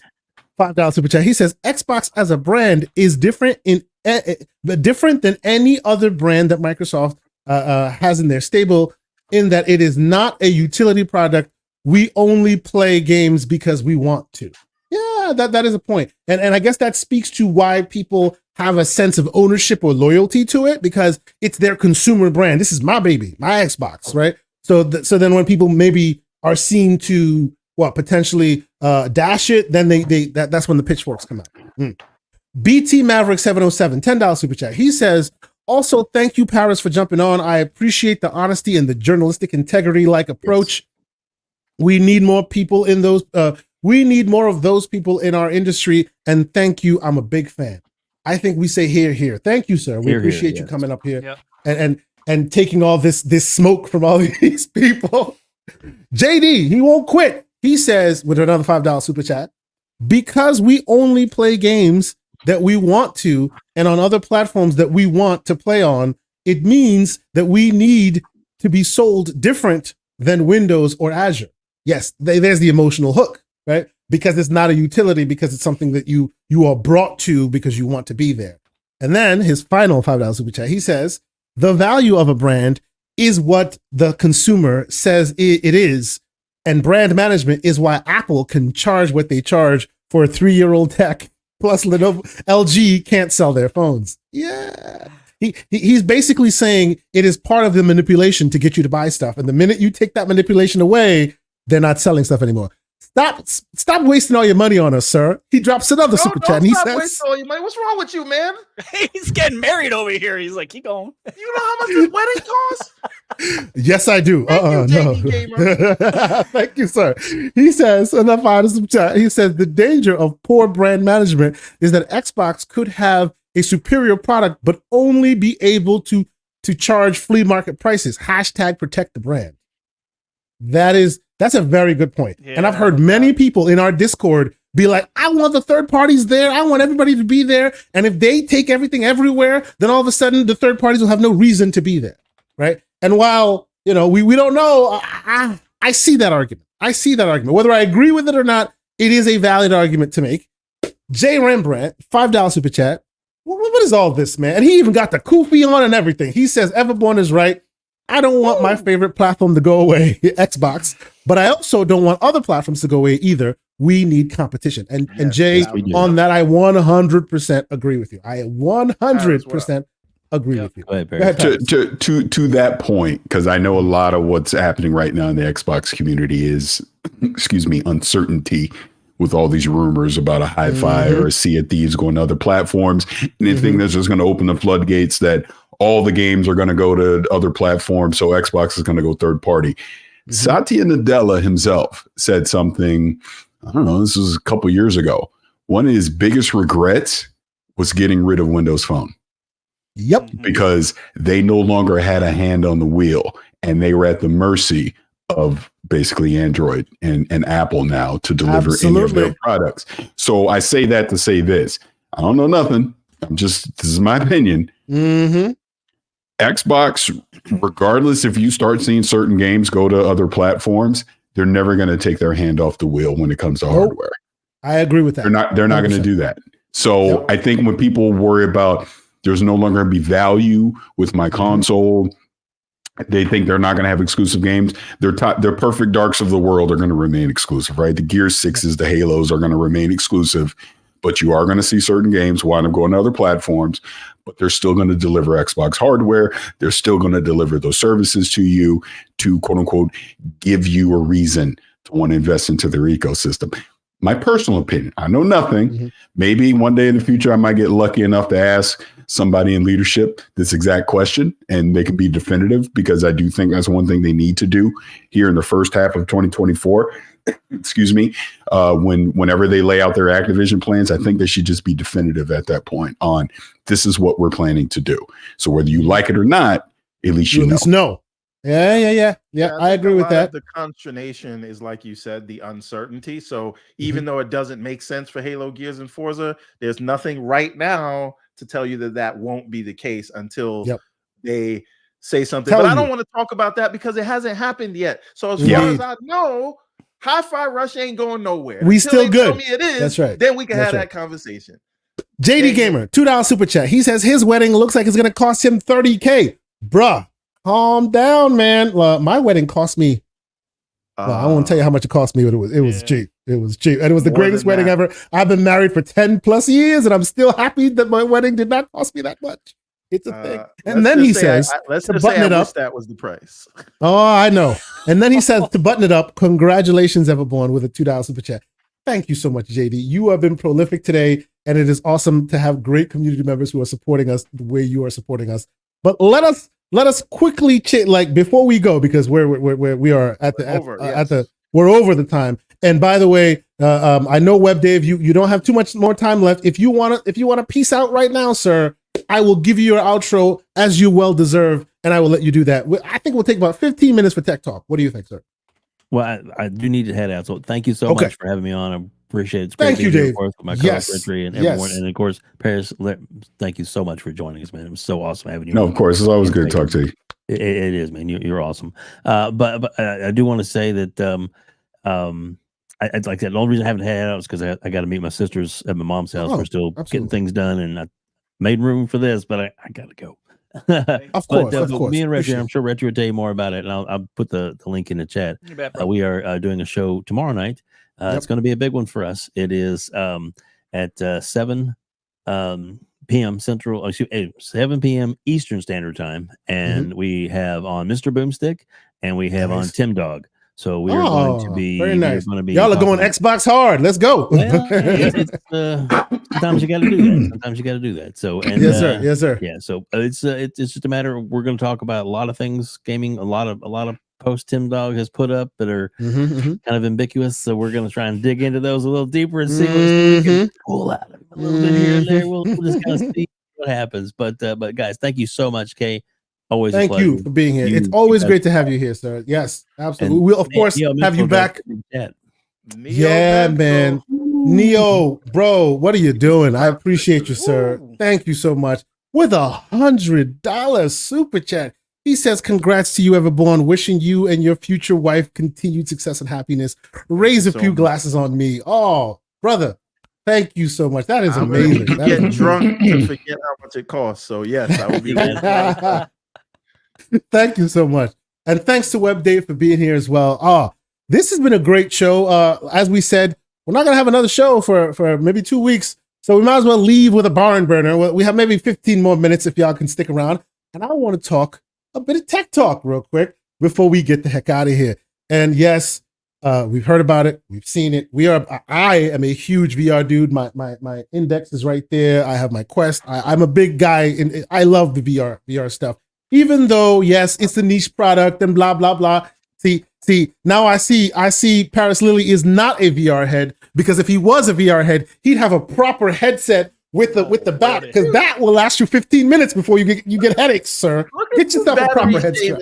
$5 super chat, he says, Xbox as a brand is different than any other brand that Microsoft has in their stable, in that it is not a utility product. We only play games because we want to. Yeah, that is a point. And I guess that speaks to why people have a sense of ownership or loyalty to it, because it's their consumer brand. This is my baby, my Xbox, right? So then when people maybe are seen to potentially dash it, then that's when the pitchforks come out. BT Maverick 707, $10 super chat. He says, also, thank you, Paris, for jumping on. I appreciate the honesty and the journalistic integrity-like approach. We need more people in those. We need more of those people in our industry. And thank you. I'm a big fan. I think we say here. Thank you, sir. We appreciate you coming up here and taking all this smoke from all these people. JD, he won't quit. He says with another $5 super chat, because we only play games that we want to and on other platforms that we want to play on, it means that we need to be sold different than Windows or Azure. Yes, there's the emotional hook, right? Because it's not a utility, because it's something that you are brought to because you want to be there. And then his final $5 super chat, he says, the value of a brand is what the consumer says it is. And brand management is why Apple can charge what they charge for a 3-year-old tech, plus Lenovo, LG can't sell their phones. Yeah. He's basically saying it is part of the manipulation to get you to buy stuff. And the minute you take that manipulation away, they're not selling stuff anymore. Stop wasting all your money on us, sir. He drops another super chat and he says, all your money. What's wrong with you, man? He's getting married over here. He's like, keep going. You know how much this wedding costs? Yes, I do. Thank you, No. JD Gamer. Thank you, sir. He says, enough out of super chat. He says the danger of poor brand management is that Xbox could have a superior product, but only be able to charge flea market prices. # protect the brand. That's a very good point. Yeah, and I've heard many people in our Discord be like, I want the third parties there. I want everybody to be there. And if they take everything everywhere, then all of a sudden the third parties will have no reason to be there. Right. And while, we don't know, I see that argument. Whether I agree with it or not, it is a valid argument to make. Jay Rembrandt, $5 super chat. What is all this, man? And he even got the kufi on and everything. He says, Everborn is right. I don't want my favorite platform to go away, Xbox, but I also don't want other platforms to go away either. We need competition. And Jay, on that, I 100% agree with you. I 100% agree with you. Go ahead, to that point, because I know a lot of what's happening right now in the Xbox community is, uncertainty with all these rumors about a hi-fi or a Sea of Thieves going to other platforms. Anything that's just going to open the floodgates that all the games are going to go to other platforms. So Xbox is going to go third party. Satya Nadella himself said something, I don't know, this was a couple years ago. One of his biggest regrets was getting rid of Windows Phone. Yep. Because they no longer had a hand on the wheel and they were at the mercy of basically Android and Apple now to deliver any of their products. So I say that to say this. I don't know nothing. This is my opinion. Xbox, regardless if you start seeing certain games go to other platforms, they're never going to take their hand off the wheel when it comes to hardware. I agree with that. They're not going to do that. So I think when people worry about there's no longer going to be value with my console, they think they're not going to have exclusive games. Their perfect darks of the world are going to remain exclusive, right? The Gear 6s, the Halos are going to remain exclusive, but you are going to see certain games wind up going to other platforms, but they're still going to deliver Xbox hardware. They're still going to deliver those services to you to, quote unquote, give you a reason to want to invest into their ecosystem. My personal opinion, I know nothing. Maybe one day in the future, I might get lucky enough to ask somebody in leadership this exact question and they can be definitive, because I do think that's one thing they need to do here in the first half of 2024. Excuse me. Whenever they lay out their Activision plans, I think they should just be definitive at that point on this is what we're planning to do. So whether you like it or not, at least you know. Yeah. I agree with that. The consternation is, like you said, the uncertainty. So even though it doesn't make sense for Halo, Gears, and Forza, there's nothing right now to tell you that won't be the case until they say something. But I don't want to talk about that because it hasn't happened yet. So as far as I know, Hi-Fi Rush ain't going nowhere. We still good. Tell me it is. That's right. Then we can have that conversation. JD Gamer, $2 super chat. He says his wedding looks like it's going to cost him $30K. Bruh, calm down, man. My wedding cost me. I won't tell you how much it cost me, but it was cheap. It was cheap. And it was the greatest wedding ever. I've been married for 10 plus years, and I'm still happy that my wedding did not cost me that much. It's a thing. And then he says, to button it up. That was the price. Oh, I know. And then he says, to button it up, congratulations, Everborn, with a $2 super chat. Thank you so much, JD. You have been prolific today, and it is awesome to have great community members who are supporting us the way you are supporting us. But let us quickly before we go, because we are we're over the time. And by the way, I know Web Dave, you don't have too much more time left. If you want to peace out right now, sir, I will give you your outro as you well deserve, and I will let you do that. I think we'll take about 15 minutes for Tech Talk. What do you think, sir? Well, I do need to head out, so thank you so much for having me on. I appreciate it. It's thank you, Dave. With my co-host Richie and everyone, and of course, Paris. Thank you so much for joining us, man. It was so awesome having you. No, of course, it's always good to talk to you. It is, man. You're awesome. But I do want to say that I like that. The only reason I haven't had out is because I got to meet my sisters at my mom's house. We're still getting things done, and I made room for this, but I got to go. Of course. Me and Retro, I'm sure Retro will tell you more about it, and I'll put the link in the chat. We are doing a show tomorrow night. It's going to be a big one for us. It is at 7 p.m. Central, 7 p.m. Eastern Standard Time, and we have on Mr. Boomstick, and we have on Tim Dog. So we are going to be very nice. Y'all are going Xbox hard. Let's go. Well, sometimes you got to do that. So yes, sir. Yeah. So it's just a matter of, we're going to talk about a lot of things, gaming, a lot of posts Tim Dog has put up that are kind of ambiguous. So we're going to try and dig into those a little deeper and see what we can pull out of a little bit here and there. We'll just kind of see what happens. But guys, thank you so much, Kay. Always thank you for being here. It's always great to have you here, sir. Yes, absolutely. We'll of course have you back. Yeah, man. Neo, bro, what are you doing? I appreciate you, sir. Thank you so much. With $100 super chat. He says, congrats to you, Everborn. Wishing you and your future wife continued success and happiness. Raise a few glasses on me. Oh, brother. Thank you so much. That is amazing. Get drunk to forget how much it costs. So yes, I will be. Thank you so much. And thanks to Web Dave for being here as well. This has been a great show. As we said, we're not going to have another show for maybe 2 weeks. So we might as well leave with a barn burner. We have maybe 15 more minutes if y'all can stick around. And I want to talk a bit of tech talk real quick before we get the heck out of here. And yes, We've heard about it. We've seen it. I am a huge VR dude. My index is right there. I have my Quest. I'm a big guy, and I love the VR stuff. Even though, yes, it's a niche product and blah blah blah. See, now I see Paris Lily is not a VR head, because if he was a VR head, he'd have a proper headset with the back, because that will last you 15 minutes before you get headaches, sir. Get yourself a proper headset.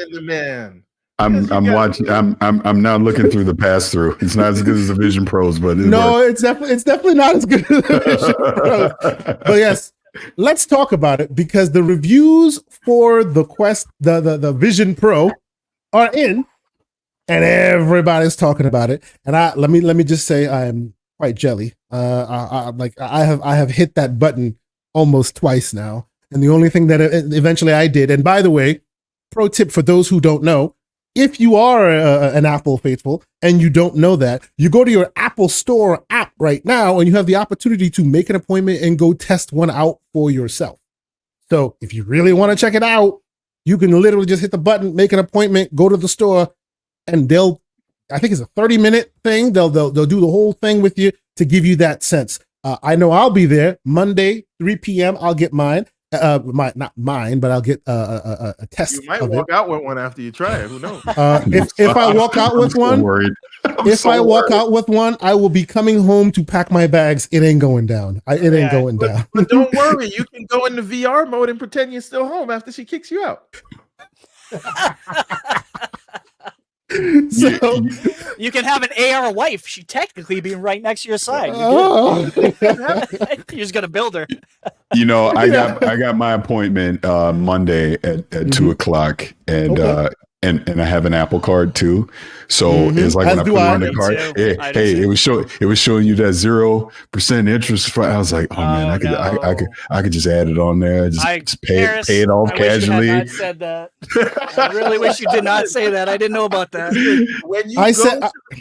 I'm watching. I'm now looking through the pass through. It's not as good as the Vision Pros, but it's definitely not as good as the Vision Pros. But yes, let's talk about it, because the reviews for the Quest, the Vision Pro, are in, and everybody's talking about it. And let me just say, I am quite jelly. I have hit that button almost twice now, and the only thing that eventually I did. And by the way, pro tip for those who don't know. If you are an Apple faithful and you don't know that, you go to your Apple Store app right now and you have the opportunity to make an appointment and go test one out for yourself. So if you really want to check it out, you can literally just hit the button, make an appointment, go to the store, and I think it's a 30-minute thing. They'll do the whole thing with you to give you that sense. I know I'll be there Monday, 3 p.m. I'll get mine. Not mine, but I'll get a test. You might walk out with one after you try it. Who knows? If I walk out with one, walk out with one, I will be coming home to pack my bags. It ain't going down. It ain't going down. But don't worry, you can go into VR mode and pretend you're still home after she kicks you out. So you can have an AR wife. She technically be right next to your side. You're just gonna build her. I got my appointment Monday at 2:00, and I have an Apple Card too. So it's like when I put on the card, it was showing you that 0% interest. I was like, oh man, I could just add it on there, just pay it off casually. I said that. I really wish you did not say that. I didn't know about that.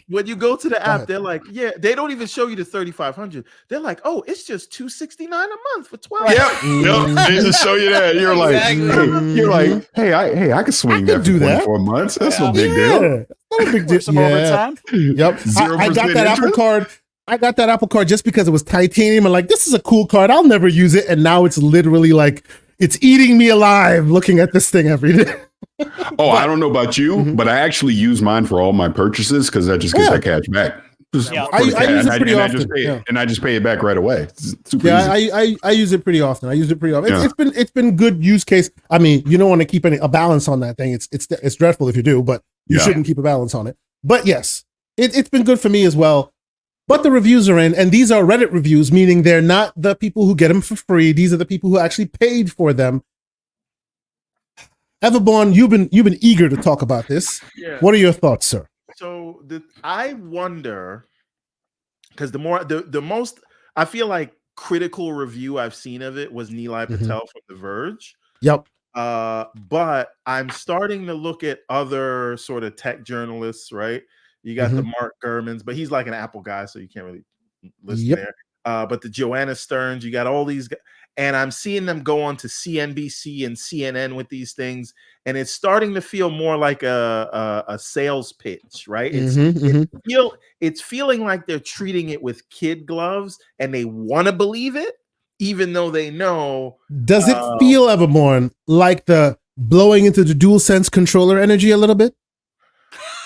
When you go to the app, they're like, yeah, they don't even show you the 3,500. They're like, oh, it's just $269 a month for 12. Yep. They just show you that. You're like, hey, I can swing that for 24 months. That's no big deal. Not a big deal. Some overtime. Yep. I got that Apple Card. I got that Apple Card just because it was titanium. And like, this is a cool card. I'll never use it. And now it's literally like, it's eating me alive looking at this thing every day. I don't know about you, but I actually use mine for all my purchases because that just gets that cash back. I use it pretty often. And I just pay it back right away. I use it pretty often. It's been good use case. I mean, you don't want to keep a balance on that thing. It's dreadful if you do, but you shouldn't keep a balance on it. But yes, it's been good for me as well. But the reviews are in, and these are Reddit reviews, meaning they're not the people who get them for free. These are the people who actually paid for them. Everborn, you've been eager to talk about this. Yeah. What are your thoughts, sir? So I wonder, because the most I feel like critical review I've seen of it was Nilay Patel from The Verge. Yep. But I'm starting to look at other sort of tech journalists, right? You got the Mark Gurmans, but he's like an Apple guy, so you can't really listen there. But the Joanna Sterns, you got all these guys, and I'm seeing them go on to CNBC and CNN with these things, and it's starting to feel more like a sales pitch, right? It's feeling like they're treating it with kid gloves, and they want to believe it, even though they know. Does it feel, Everborn, like the blowing into the DualSense controller energy a little bit?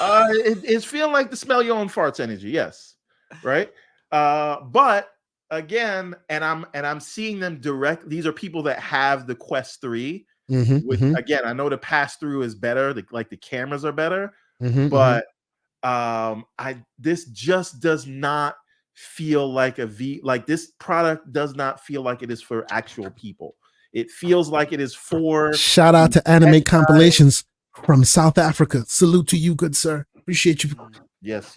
It's feeling like the smell your own farts energy, yes, right. But again, and I'm seeing them direct. These are people that have the Quest 3. Which again, I know the pass through is better. Like the cameras are better, but this just does not feel like this product does not feel like it is for actual people. It feels like it is for. Shout out to Anime Compilations from South Africa. Salute to you, good sir. Appreciate you. Yes.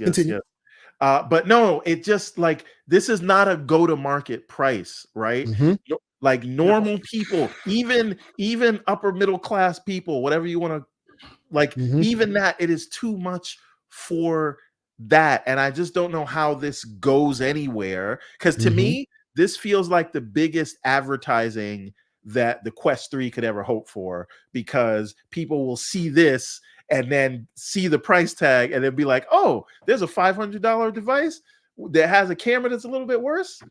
But no, it just like this is not a go-to-market price, right? Like normal people, even upper middle class people, whatever you want to like, even that, it is too much for that. And I just don't know how this goes anywhere. Because to me, this feels like the biggest advertising that the Quest 3 could ever hope for, because people will see this and then see the price tag and then be like, oh, there's a $500 device that has a camera that's a little bit worse.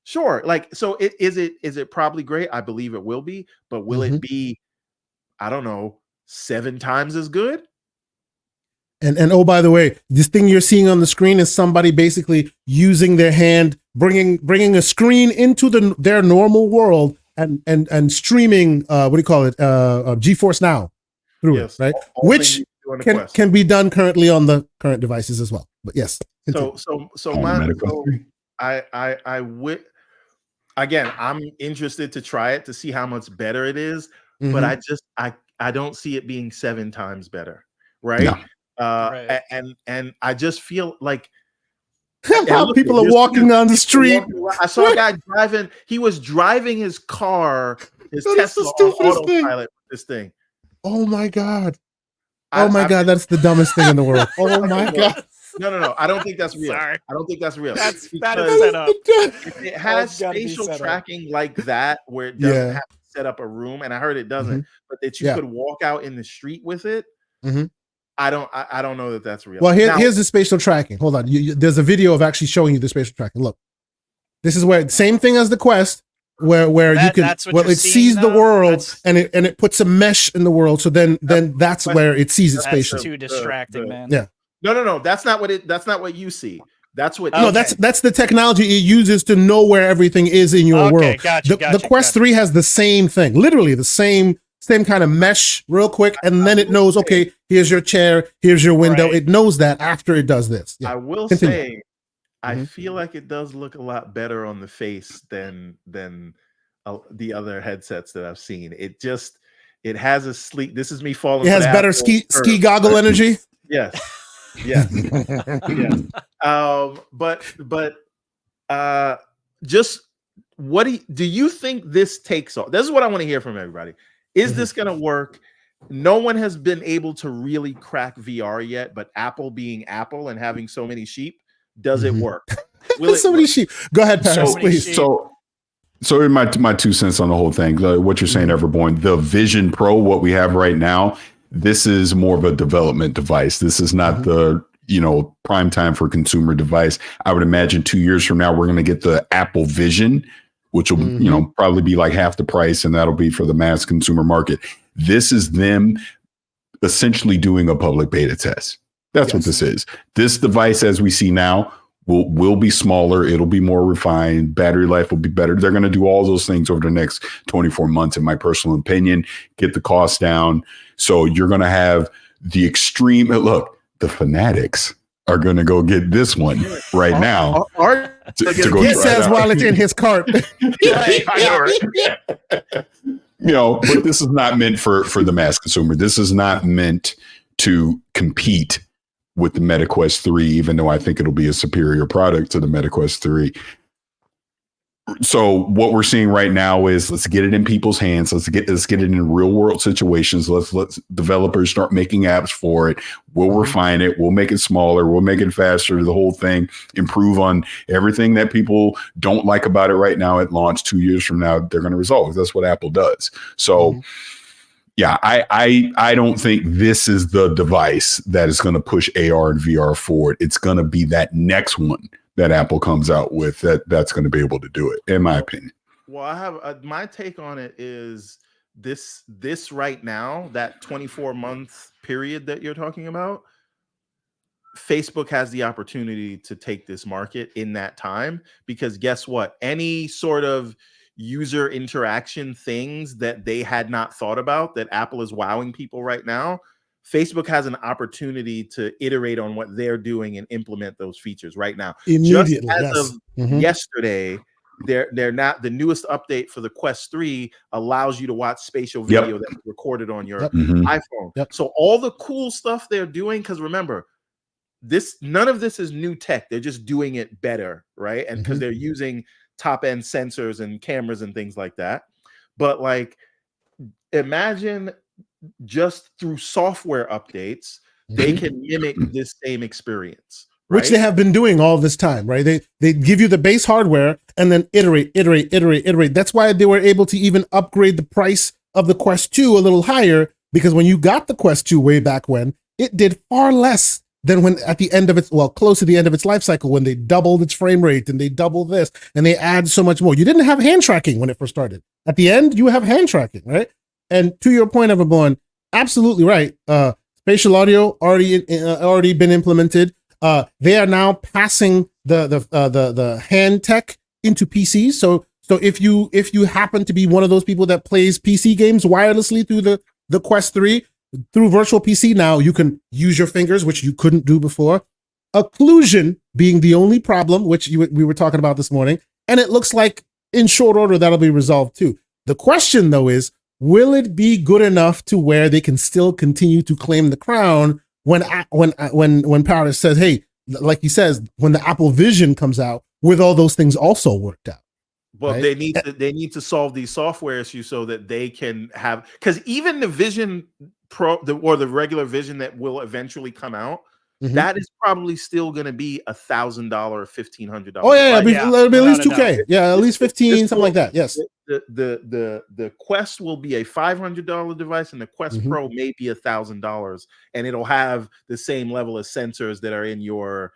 Sure. Like, so is it probably great? I believe it will be, but will it be, I don't know, 7 times as good? And oh, by the way, this thing you're seeing on the screen is somebody basically using their hand, bringing a screen into their normal world and streaming, what do you call it? GeForce Now through it, right? Which can be done currently on the current devices as well. But yes. Again, I'm interested to try it to see how much better it is, but I don't see it being 7 times better, right? No. Right. And I just feel like how people are walking on the street. I saw a guy driving. He was driving his car, his Tesla on autopilot with this thing. Oh my God! Oh my God! That's the dumbest thing in the world. Oh my God! No. I don't think that's real. Sorry. I don't think that's real. That is set up. If it has spatial tracking like that, where it doesn't have to set up a room, and I heard it doesn't, but that you could walk out in the street with it. I don't know that that's real. Well, here's the spatial tracking. Hold on. There's a video of actually showing you the spatial tracking. Look, this is where same thing as the Quest, where you can it sees the world and it puts a mesh in the world. So then that's where it sees it spatially. That's too distracting, man. Yeah. No. That's not what you see. That's what. No, that's the technology it uses to know where everything is in your world. The Quest 3 has the same thing, literally the same kind of mesh real quick, and then it knows, okay, here's your chair, here's your window. Right. It knows that after it does this. Yeah. I will say, I feel like it does look a lot better on the face than the other headsets that I've seen. It has a sleek. This is me falling. It has better ski goggle energy. Yes. Yes. Yes. But just what do you think this takes off? This is what I want to hear from everybody. Is this going to work? No one has been able to really crack VR yet, but Apple being Apple and having so many sheep, does it work? So many sheep. Go ahead, Paris, please. So in my 2 cents on the whole thing, what you're saying, Everborn, the Vision Pro, what we have right now, this is more of a development device. This is not the prime time for consumer device. I would imagine 2 years from now, we're going to get the Apple Vision, which will, probably be like half the price, and that'll be for the mass consumer market. This is them essentially doing a public beta test. That's what this is. This device, as we see now, will be smaller. It'll be more refined. Battery life will be better. They're going to do all those things over the next 24 months, in my personal opinion, get the cost down. So you're going to have the extreme. Look, the fanatics are going to go get this one right now. He says while it's in his cart. But this is not meant for the mass consumer. This is not meant to compete with the MetaQuest 3, even though I think it'll be a superior product to the MetaQuest 3. So what we're seeing right now is let's get it in people's hands. Let's get it in real world situations. Let's developers start making apps for it. We'll refine it. We'll make it smaller. We'll make it faster. The whole thing, improve on everything that people don't like about it right now at launch. 2 years from now, they're going to resolve. That's what Apple does. So yeah, I don't think this is the device that is going to push AR and VR forward. It's going to be that next one that Apple comes out with that's going to be able to do it, in my opinion. Well, I have my take on it is this right now, that 24-month period that you're talking about, Facebook has the opportunity to take this market in that time, because guess what? Any sort of user interaction things that they had not thought about that Apple is wowing people right now, Facebook has an opportunity to iterate on what they're doing and implement those features right now. Immediately, just as of yesterday, they're not, the newest update for the Quest 3 allows you to watch spatial video that's recorded on your iPhone. So all the cool stuff they're doing, because remember, none of this is new tech. They're just doing it better, right? And because they're using top end sensors and cameras and things like that. But like, imagine just through software updates, they can mimic this same experience, which right? they have been doing all this time, right? They give you the base hardware and then iterate. That's why they were able to even upgrade the price of the Quest 2 a little higher, because when you got the Quest 2 way back when, it did far less than when at the end of its, well, close to the end of its life cycle, when they doubled its frame rate and they doubled this and they add so much more. You didn't have hand tracking when it first started. At the end, you have hand tracking, right? And to your point, Everborn, absolutely right. Spatial audio already been implemented. They are now passing the hand tech into PCs. So if you happen to be one of those people that plays PC games wirelessly through the Quest 3, through virtual PC now, you can use your fingers, which you couldn't do before. Occlusion being the only problem, which we were talking about this morning, and it looks like in short order that'll be resolved too. The question though is, will it be good enough to where they can still continue to claim the crown when Paris says, hey, like he says, when the Apple Vision comes out with all those things also worked out? But right? they need to solve these software issues so that they can have, because even the Vision Pro or the regular Vision that will eventually come out, that is probably still going to be $1,000, $1,500. Oh yeah, it'll be at least 2K. Yeah, at least 15, something like that. Yes. The Quest will be a $500 device, and the Quest Pro may be $1,000, and it'll have the same level of sensors that are in your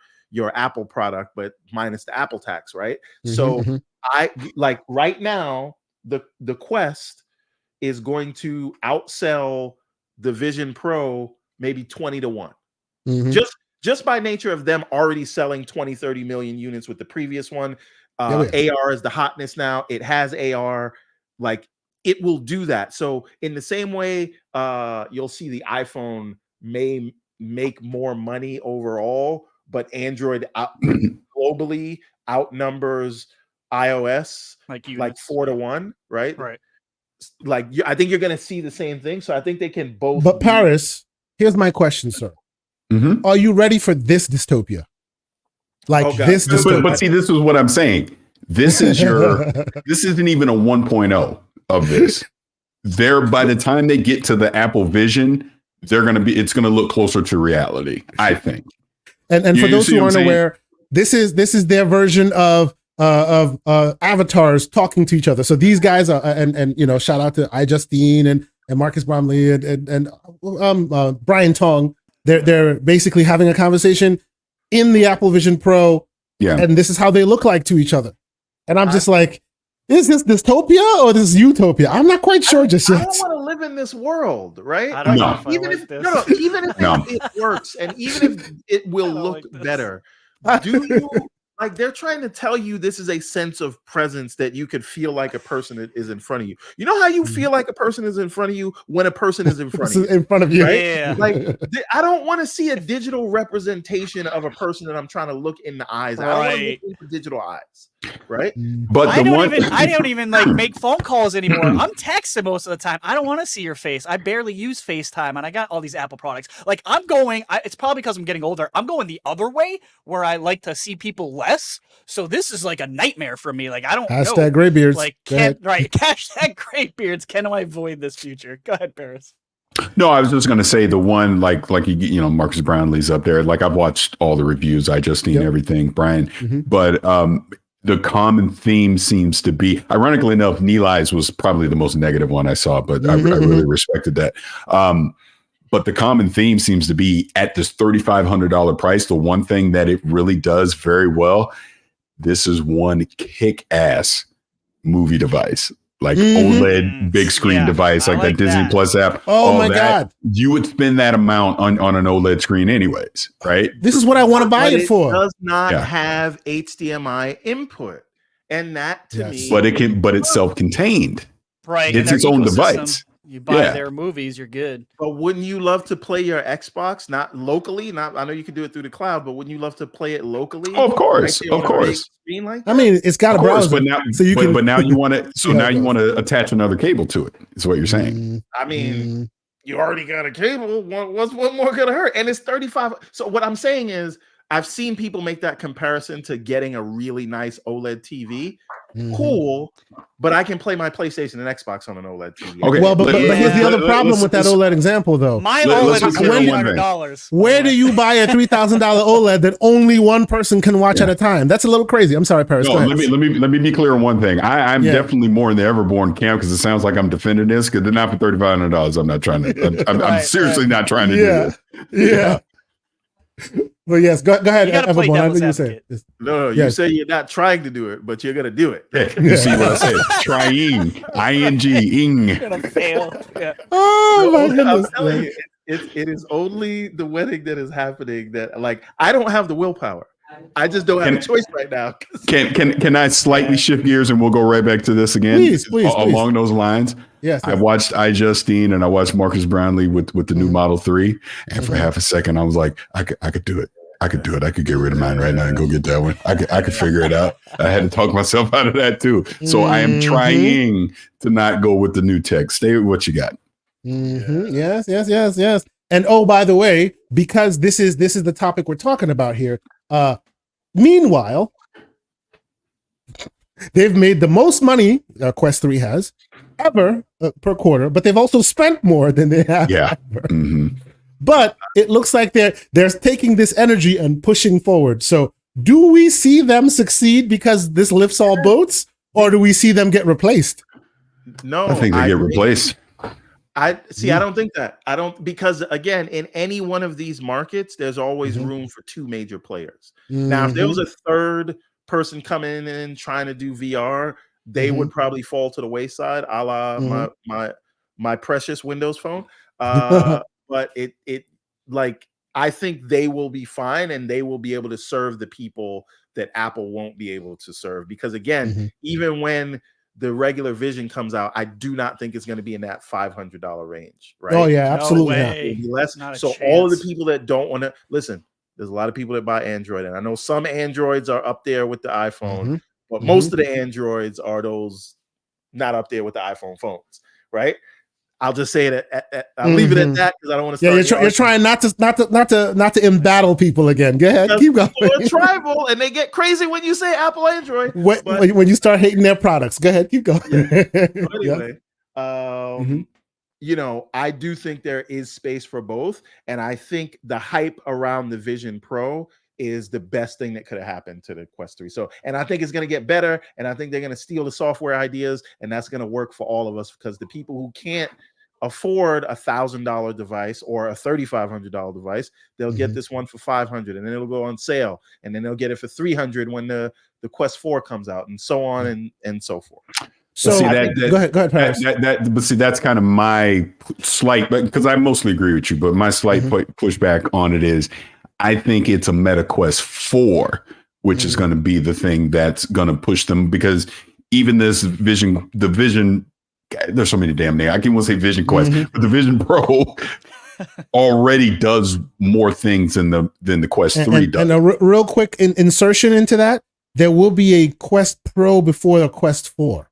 Apple product, but minus the Apple tax, right? So I like right now the Quest is going to outsell the Vision Pro maybe 20 to 1. Just by nature of them already selling 20-30 million units with the previous one. AR is the hotness now. It has AR, like it will do that. So in the same way, you'll see the iPhone may make more money overall, but Android globally outnumbers iOS like 4 to 1, right? Right. Like I think you're going to see the same thing. So I think they can both. But Paris, here's my question, sir. Are you ready for this dystopia? Like this dystopia? But see, this is what I'm saying. This is this isn't even a 1.0 of this. By the time they get to the Apple Vision, it's going to look closer to reality, I think. And for those who aren't aware, this is their version of avatars talking to each other. So these guys are, and you know, shout out to iJustine and Marcus Bromley and Brian Tong. They're basically having a conversation in the Apple Vision Pro, and this is how they look like to each other. And I'm just like, is this dystopia or this is utopia? I'm not quite sure just yet. I don't want to live in this world, right? I don't know if even I if like this. even if it works, and even if it will look better, do you like they're trying to tell you this is a sense of presence that you could feel like a person is in front of you. You know how you feel like a person is in front of you when a person is in front of you. In front of you, right? Yeah. Like I don't want to see a digital representation of a person that I'm trying to look in the eyes. I don't want to look into digital eyes, right? But I don't even like make phone calls anymore. I'm texting most of the time. I don't want to see your face. I barely use FaceTime, and I got all these Apple products. Like it's probably because I'm getting older. I'm going the other way where I like to see people less. So this is like a nightmare for me. Like I don't know. #graybeards. Like hashtag graybeards. Can I avoid this future? Go ahead, Paris. No, I was just going to say the one like you know, Marcus Brownlee's up there. Like I've watched all the reviews. I just seen everything, Brian. But the common theme seems to be, ironically enough, Nilai's was probably the most negative one I saw, but I really respected that. But the common theme seems to be at this $3,500 price. The one thing that it really does very well, this is one kick-ass movie device, like OLED big screen device, like that Disney Plus app. Oh my God. You would spend that amount on an OLED screen anyways, right? This is what I want to buy it for. It does not have HDMI input. And that to me. But it's self-contained. Right. It's its own device. You buy their movies, you're good. But wouldn't you love to play your Xbox, not locally? I know you can do it through the cloud, but wouldn't you love to play it locally? Oh, of course, of course. Like I mean, it's got a browser, but now, so you can. But now you want to. So now you want to attach another cable to it. Is what you're saying? I mean, you already got a cable. What's one more gonna hurt? And it's 35. So what I'm saying is, I've seen people make that comparison to getting a really nice OLED TV. cool, but I can play my PlayStation and Xbox on an OLED TV. Okay. Well, but here's the other problem with that OLED example, though. My let's OLED is be clear on one $1,500. Where do you buy a $3,000 OLED that only one person can watch at a time? That's a little crazy. I'm sorry, Paris. No, Go ahead. let me be clear on one thing. I'm definitely more in the Everborn camp because it sounds like I'm defending this because they're not for $3,500. I'm not trying to. I'm seriously not trying to do this. Yeah. But yes, go ahead. You gotta play Everborn. I devil's know you say advocate. it. No, you Yes. say you're not trying to do it, but you're gonna do it. You see what I said? Trying. ING. You're gonna fail. Yeah. Oh my I'm goodness. telling you, it is only the wedding that is happening that, like, I don't have the willpower. I just don't have a choice right now. Can I slightly shift gears and we'll go right back to this again? Please. Along those lines. Yes. I watched iJustine and I watched Marcus Brownlee with the new Model 3. And for half a second, I was like, I could do it. I could do it. I could get rid of mine right now and go get that one. I could figure it out. I had to talk myself out of that too. So I am trying to not go with the new tech. Stay with what you got. Yes. And oh, by the way, because this is the topic we're talking about here. Meanwhile, they've made the most money Quest 3 has ever per quarter, but they've also spent more than they have. Yeah. Ever. But it looks like they're taking this energy and pushing forward. So do we see them succeed because this lifts all boats, or do we see them get replaced? No, I think they get replaced. I don't think that. I don't, because again, in any one of these markets, there's always room for two major players. Now, if there was a third person coming in and trying to do VR, they would probably fall to the wayside, a la my precious Windows phone. But it like, I think they will be fine and they will be able to serve the people that Apple won't be able to serve. Because again, even when the regular Vision comes out, I do not think it's going to be in that $500 range, right? Oh yeah, absolutely. No not. way. It'll be less. Not a So all of the chance. people that don't want to listen, there's a lot of people that buy Android, and I know some Androids are up there with the iPhone, but most of the Androids are those not up there with the iPhone phones, right? I'll just say it. I'll leave it at that because I don't want to. Yeah, you're trying not to embattle people again. Go ahead, keep going. People are tribal, and they get crazy when you say Apple Android. When you start hating their products, go ahead, keep going. Anyway, you know, I do think there is space for both, and I think the hype around the Vision Pro is the best thing that could have happened to the Quest 3. So, and I think it's going to get better, and I think they're going to steal the software ideas, and that's going to work for all of us, because the people who can't afford $1,000 device or a $3,500 device, they'll get this one for $500, and then it'll go on sale, and then they'll get it for $300 when the Quest 4 comes out, and so on and so forth. So see, go ahead, Paris. But see, that's kind of my slight, because I mostly agree with you, but my slight pushback on it is, I think it's a Meta Quest 4, which is going to be the thing that's going to push them, because even this Vision, the Vision, there's so many damn names. I can't want to say Vision Quest, but the Vision Pro already does more things than the Quest 3 does. And a real quick insertion into that, there will be a Quest Pro before the Quest 4.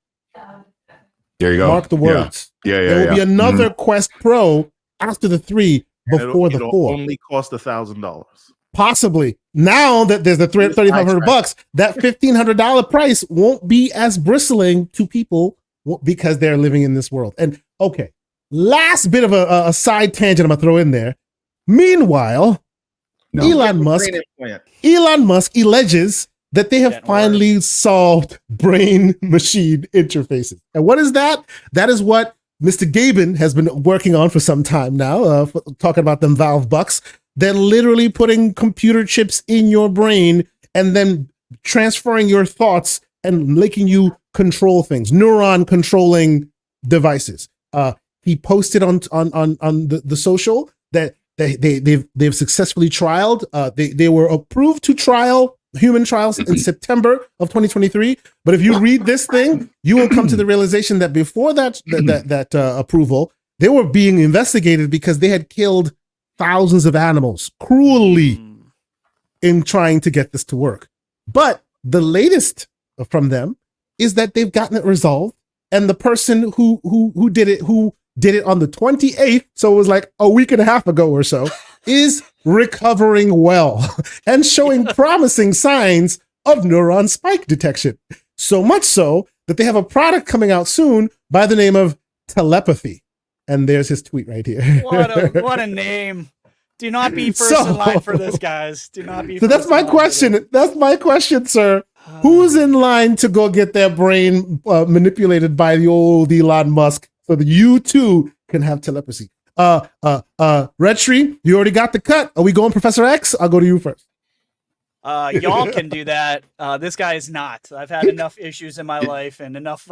There you go. Mark the words. Yeah. There will be another Quest Pro after the 3 before the 4. It'll only cost $1,000. Possibly. Now that there's the $3,500, that $1,500 price won't be as bristling to people because they're living in this world. And okay, last bit of a side tangent I'm gonna throw in there. Meanwhile, Elon Musk alleges that they have finally solved brain machine interfaces. And what is that? That is what Mr. Gaben has been working on for some time now, talking about them Valve bucks. They're literally putting computer chips in your brain and then transferring your thoughts and making you control things, neuron controlling devices. He posted on the social that they've successfully trialed. They were approved to trial human trials in September of 2023. But if you read this thing, you will come to the realization that before that approval, they were being investigated because they had killed thousands of animals cruelly in trying to get this to work. But the latest from them is that they've gotten it resolved, and the person who did it on the 28th, so it was like a week and a half ago or so, is recovering well and showing promising signs of neuron spike detection. So much so that they have a product coming out soon by the name of telepathy. And there's his tweet right here. What a name. Do not be first in line for this, guys. Do not be. So that's my question. That's my question, sir. Who's in line to go get their brain manipulated by the old Elon Musk so that you too can have telepathy? Red Tree, you already got the cut. Are we going Professor X? I'll go to you first. Y'all can do that. This guy is not. I've had enough issues in my life and enough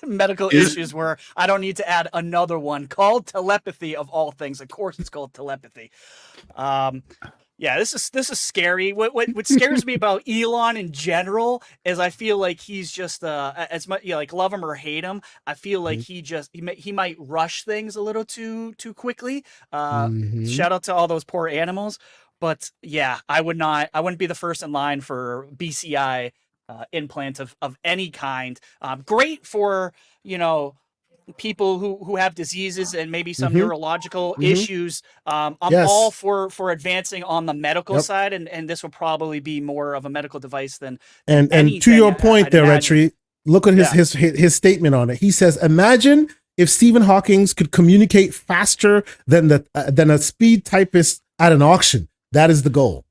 medical issues where I don't need to add another one called telepathy of all things. Of course, it's called telepathy. Yeah, this is scary. What scares me about Elon in general is I feel like he's just as much like love him or hate him. I feel like he might rush things a little too quickly. Shout out to all those poor animals. But yeah, I wouldn't be the first in line for BCI implant of any kind. Great for, people who have diseases and maybe some neurological issues. I'm all for advancing on the medical side, and this will probably be more of a medical device than and to your point there, Retri, look at his statement on it. He says, imagine if Stephen Hawking could communicate faster than a speed typist at an auction. That is the goal.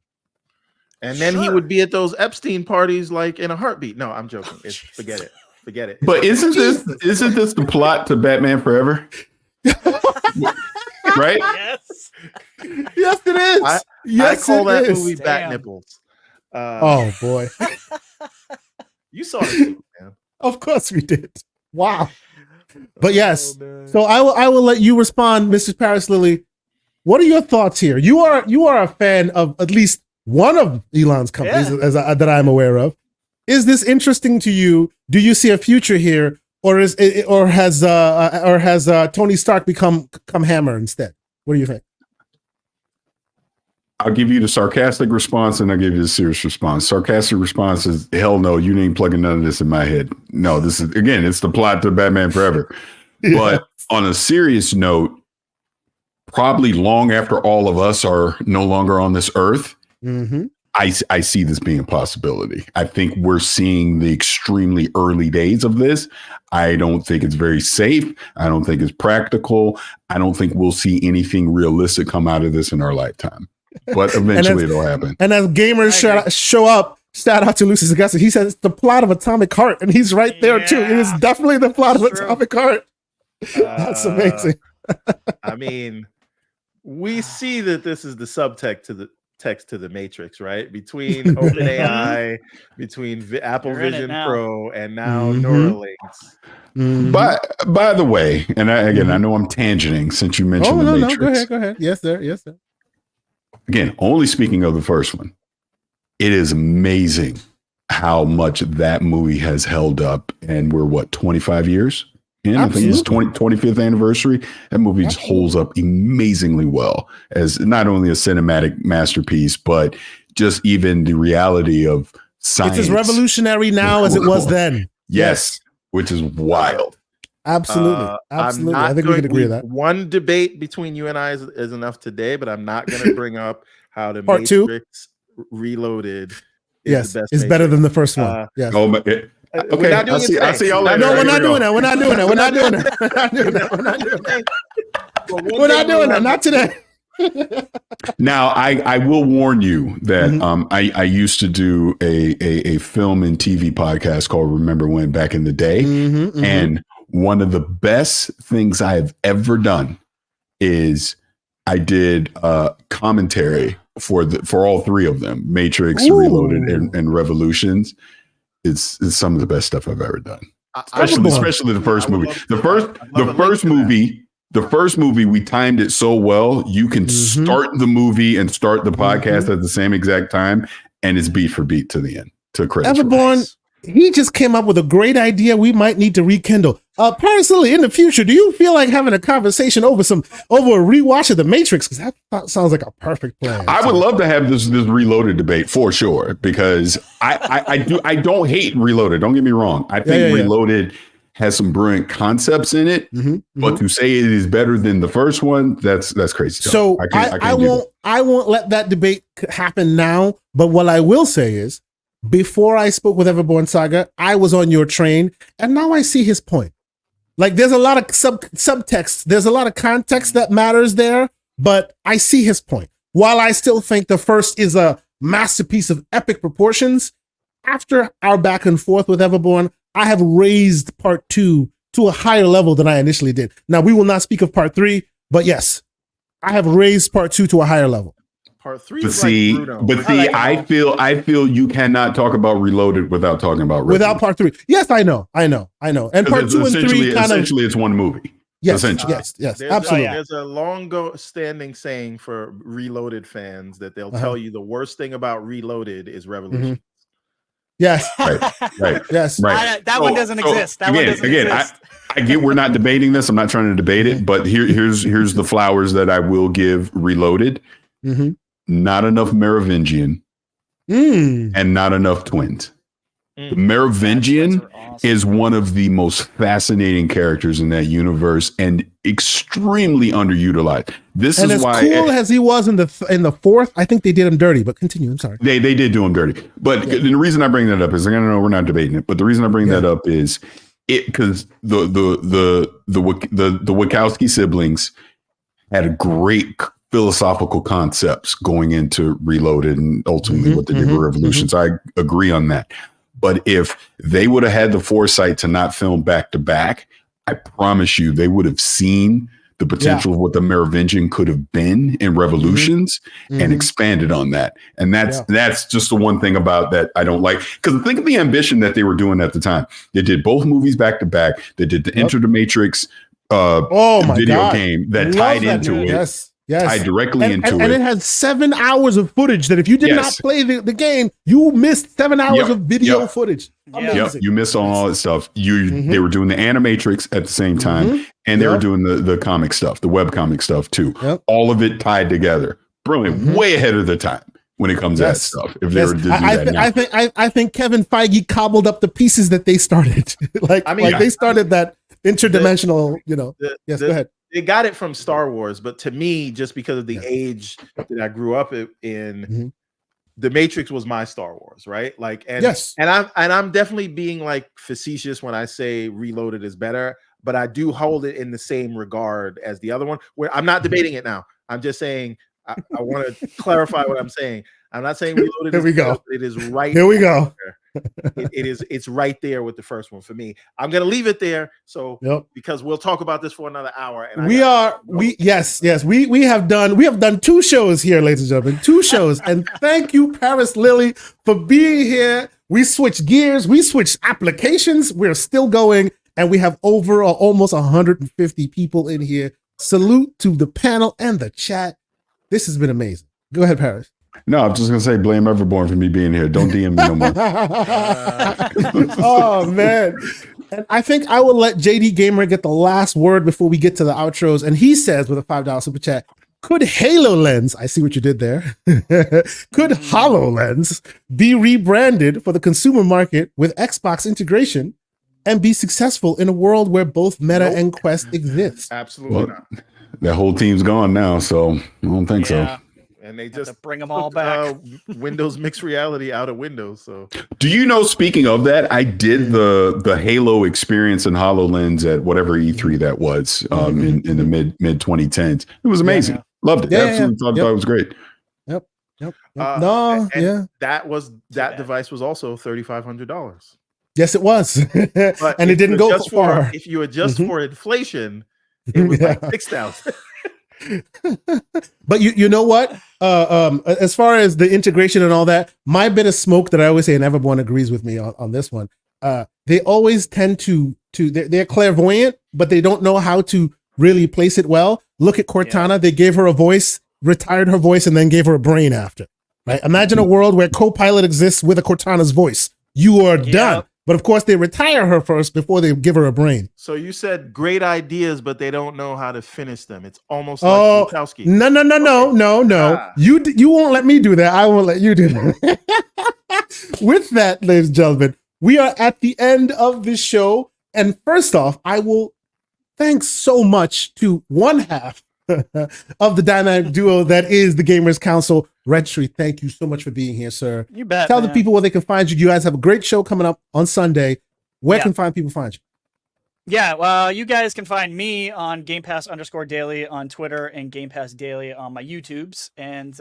And then he would be at those Epstein parties like in a heartbeat. No, I'm joking. Forget it. Forget it. But isn't this the plot to Batman Forever? Right? Yes. Yes, it is. I call that movie Damn. Bat Nipples. Oh boy. You saw it too, man. Of course we did. Wow. But yes. So I will let you respond, Mrs. Paris Lily. What are your thoughts here? You are a fan of at least one of Elon's companies that I'm aware of. Is this interesting to you? Do you see a future here, or has Tony Stark become Hammer instead? What do you think? I'll give you the sarcastic response and I'll give you the serious response. Sarcastic response is, hell no, you ain't plugging none of this in my head. No, this is, again, it's the plot to Batman Forever. Yeah. But on a serious note, probably long after all of us are no longer on this earth, I see this being a possibility. I think we're seeing the extremely early days of this. I don't think it's very safe. I don't think it's practical. I don't think we'll see anything realistic come out of this in our lifetime. But eventually it'll happen. And as gamers show up, shout out to Lucius Augustus. He says it's the plot of Atomic Heart, and he's right there too. It is definitely the plot of Atomic Heart. That's amazing. I mean, we see that this is the subtext to the text to the Matrix, right? Between OpenAI, between Apple Vision Pro, and now Neuralinks. By the way, and I know I'm tangenting since you mentioned the Matrix. Go ahead. Yes, sir. Again, only speaking of the first one, it is amazing how much that movie has held up, and we're 25 years in? I think it's 25th anniversary. That movie just holds up amazingly well as not only a cinematic masterpiece, but just even the reality of science. It's as revolutionary now as it was then. Yes, which is wild. Absolutely. I think we could agree with that. One debate between you and I is enough today, but I'm not going to bring up how the Part Matrix Reloaded is the best. It's better than the first one. Yes. Oh my, okay, I'll see y'all later. No, we're not doing that. We're not doing that. Not today. Now, I will warn you that I used to do a film and TV podcast called Remember When back in the day. And one of the best things I have ever done is I did commentary for all three of them, Matrix, Reloaded, and Revolutions. It's some of the best stuff I've ever done. Especially the first movie. The first movie, we timed it so well. You can start the movie and start the podcast at the same exact time, and it's beat for beat to the end. To credit. Everborn, he just came up with a great idea we might need to rekindle. Paris Lily, in the future, do you feel like having a conversation over a rewatch of The Matrix? Because that sounds like a perfect plan. I would love to have this Reloaded debate for sure, because I don't hate Reloaded. Don't get me wrong. I think Reloaded has some brilliant concepts in it, but to say it is better than the first one, that's crazy. So I won't let that debate happen now. But what I will say is, before I spoke with Everborn Saga, I was on your train, and now I see his point. Like, there's a lot of subtext. There's a lot of context that matters there, but I see his point. While I still think the first is a masterpiece of epic proportions, after our back and forth with Everborn, I have raised part 2 to a higher level than I initially did. Now, we will not speak of part 3, but yes, I have raised part 2 to a higher level. Part 3 But is see, like Bruno. I feel you cannot talk about Reloaded without talking about Reloaded. Without part 3. Yes, I know. And part 2 and 3 kind of essentially it's one movie. yes, essentially. yes, There's absolutely. There's a long-standing saying for Reloaded fans that they'll tell you the worst thing about Reloaded is Revolution. Yes. Right. Yes. Right. That one doesn't exist. That one doesn't exist. I get we're not debating this. I'm not trying to debate it, but here's the flowers that I will give Reloaded. Mm-hmm. Not enough Merovingian and not enough twins. The Merovingian is one of the most fascinating characters in that universe and extremely underutilized. This and is as why cool as he was in the fourth, I think they did him dirty, but continue. I'm sorry. they did do him dirty. But the reason I bring that up is I know we're not debating it, but the reason I bring that up is because the Wachowski siblings had a great philosophical concepts going into Reloaded and ultimately what they did with Revolution. So I agree on that. But if they would have had the foresight to not film back to back, I promise you they would have seen the potential of what the Merovingian could have been in Revolutions and expanded on that. And that's just the one thing about that I don't like. Because think of the ambition that they were doing at the time. They did both movies back to back. They did the Enter the Matrix video game that tied into it. Yes. Tied directly into it. And it had 7 hours of footage that if you did not play the game, you missed 7 hours of video footage. Amazing. You missed on all that stuff. They were doing the Animatrix at the same time, and they were doing the comic stuff, the web comic stuff too. All of it tied together. Brilliant. Way ahead of the time when it comes to that stuff. If they were to do that I think Kevin Feige cobbled up the pieces that they started. They started that interdimensional, go ahead. They got it from Star Wars, but to me, just because of the age that I grew up in, The Matrix was my Star Wars, right? And I'm definitely being like facetious when I say Reloaded is better, but I do hold it in the same regard as the other one. Where I'm not debating it now. I'm just saying I want to clarify what I'm saying. I'm not saying Reloaded. Here we go. Better, it is right. Here we go. It's right there with the first one for me. I'm gonna leave it there. So because we'll talk about this for another hour. And we have done 2 shows here, ladies and gentlemen, 2 shows. And thank you, Paris Lily, for being here. We switched gears, we switched applications. We're still going, and we have over almost 150 people in here. Salute to the panel and the chat. This has been amazing. Go ahead, Paris. No, I'm just gonna say blame Everborn for me being here. Don't DM me no more. Oh man. And I think I will let JD Gamer get the last word before we get to the outros. And he says with a $5 super chat, could HoloLens, I see what you did there. Could HoloLens be rebranded for the consumer market with Xbox integration and be successful in a world where both Meta and Quest exist? Absolutely not. That whole team's gone now, so I don't think so. And they just bring them all back. Windows mixed reality out of Windows. So, do you know? Speaking of that, I did the Halo experience in HoloLens at whatever E3 that was in the mid 2010s. It was amazing. Loved it. Absolutely thought it was great. That device was also $3,500. Yes, it was, and it didn't go far. If you adjust for inflation, it was like 6,000. But you know what? As far as the integration and all that, my bit of smoke that I always say, and everyone agrees with me on this one. They always tend to they're clairvoyant, but they don't know how to really place it well. Look at Cortana; they gave her a voice, retired her voice, and then gave her a brain after. Right? Imagine a world where Copilot exists with a Cortana's voice. You are done. But of course, they retire her first before they give her a brain. So you said great ideas, but they don't know how to finish them. It's almost like Wachowski. No. You won't let me do that. I won't let you do that. With that, ladies and gentlemen, we are at the end of this show. And first off, I will thank so much to one half of the dynamic duo that is the Gamers Council. Registry, thank you so much for being here, sir. You bet. Tell man. the people where they can find you. You guys have a great show coming up on Sunday. Where Yeah. can people find you? Yeah, well, you guys can find me on Game Pass _daily on Twitter and Game Pass Daily on my YouTubes. And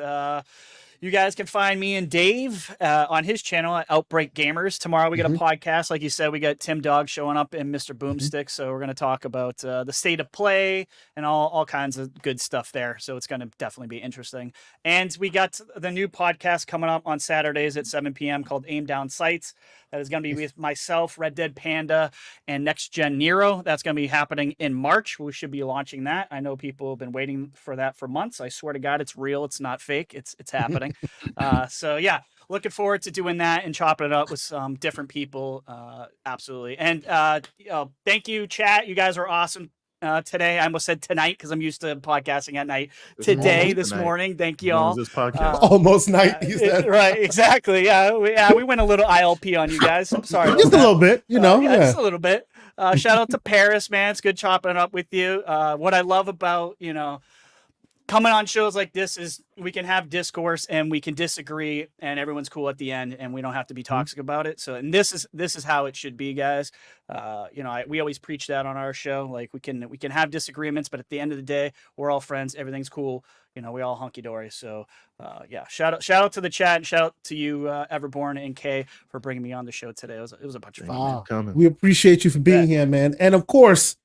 you guys can find me and Dave on his channel at Outbreak Gamers. Tomorrow we got a podcast. Like you said, we got Tim Dog showing up and Mr. Boomstick. So we're going to talk about the state of play and all kinds of good stuff there. So it's going to definitely be interesting. And we got the new podcast coming up on Saturdays at 7 p.m. called Aim Down Sights. That is going to be with myself, Red Dead Panda, and Next Gen Nero. That's going to be happening in March. We should be launching that. I know people have been waiting for that for months. I swear to God, it's real. It's not fake. It's happening. So yeah, looking forward to doing that and chopping it up with some different people. Absolutely. And thank you, chat. You guys are awesome. Today, I almost said tonight because I'm used to podcasting at night. This morning. Thank you all. This podcast. Almost night. He said. Right, exactly. Yeah, we went a little ILP on you guys. I'm sorry. Just a little bit, you know. Yeah, just a little bit. Shout out to Paris, man. It's good chopping it up with you. What I love about, coming on shows like this is we can have discourse and we can disagree and everyone's cool at the end and we don't have to be toxic about it. So, and this is how it should be, guys. We always preach that on our show. Like we can have disagreements, but at the end of the day, we're all friends. Everything's cool. We all hunky dory. So, shout out to the chat and shout out to you, Everborn and Kay, for bringing me on the show today. It was a bunch of fun. We appreciate you for being here, man. And of course,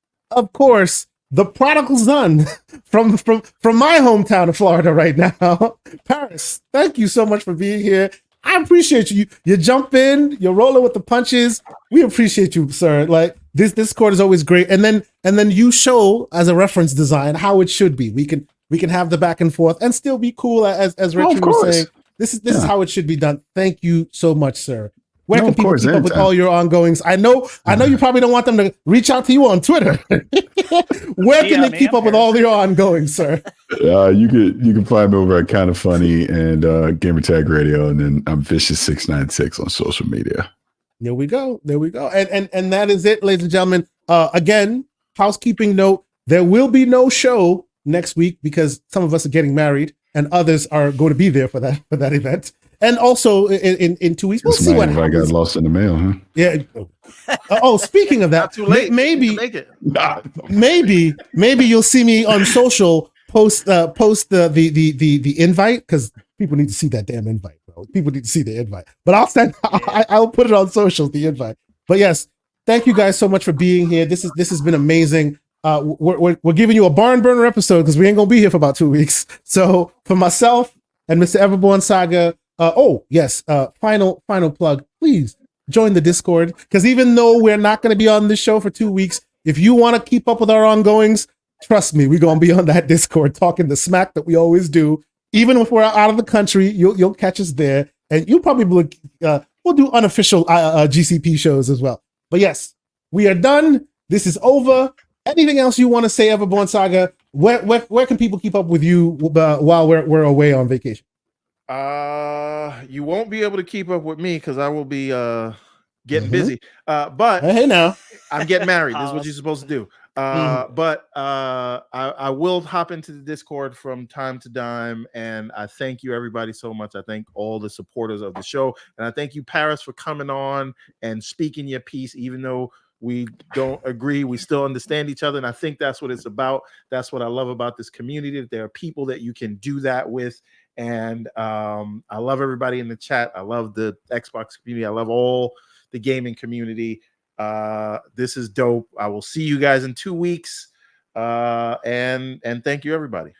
the prodigal son from my hometown of Florida right now, Paris. Thank you so much for being here. I appreciate you. You jump in, you're rolling with the punches. We appreciate you, sir. Like this Discord is always great. And then you show as a reference design how it should be. We can have the back and forth and still be cool as Richard was saying. This is how it should be done. Thank you so much, sir. Where can people keep up with all your ongoings? I know you probably don't want them to reach out to you on Twitter. Where can they keep up with all your ongoings, sir? You can find me over at Kind of Funny and Gamertag Radio, and then I'm Vicious696 on social media. There we go. And that is it, ladies and gentlemen. Again, housekeeping note: there will be no show next week because some of us are getting married and others are going to be there for that event. And also in 2 weeks, we'll see what happens. I got lost in the mail, huh? Yeah. Speaking of that, Not too late. maybe Make it. maybe you'll see me on social post the invite because people need to see that damn invite, bro. People need to see the invite. But I'll put it on social, the invite. But yes, thank you guys so much for being here. This has been amazing. We're giving you a barn burner episode because we ain't gonna be here for about 2 weeks. So for myself and Mr. Everborn Saga. Final plug. Please join the Discord because even though we're not going to be on this show for 2 weeks, if you want to keep up with our ongoings, trust me, we're going to be on that Discord talking the smack that we always do. Even if we're out of the country, you'll catch us there, and you'll probably we'll do unofficial GCP shows as well. But yes, we are done. This is over. Anything else you want to say, Everborn Saga? Where can people keep up with you while we're away on vacation? You won't be able to keep up with me because I will be getting busy. But hey, now I'm getting married. This is what you're supposed to do. But I will hop into the Discord from time to time, and I thank you everybody so much. I thank all the supporters of the show, and I thank you, Paris, for coming on and speaking your piece, even though we don't agree, we still understand each other, and I think that's what it's about. That's what I love about this community, that there are people that you can do that with. And I love everybody in the chat. I love the Xbox community. I love all the gaming community. This is dope. I will see you guys in 2 weeks. And thank you, everybody.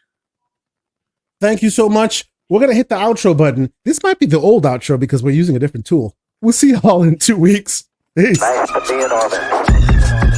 Thank you so much. We're going to hit the outro button. This might be the old outro because we're using a different tool. We'll see you all in 2 weeks. Peace. Thanks for being on it.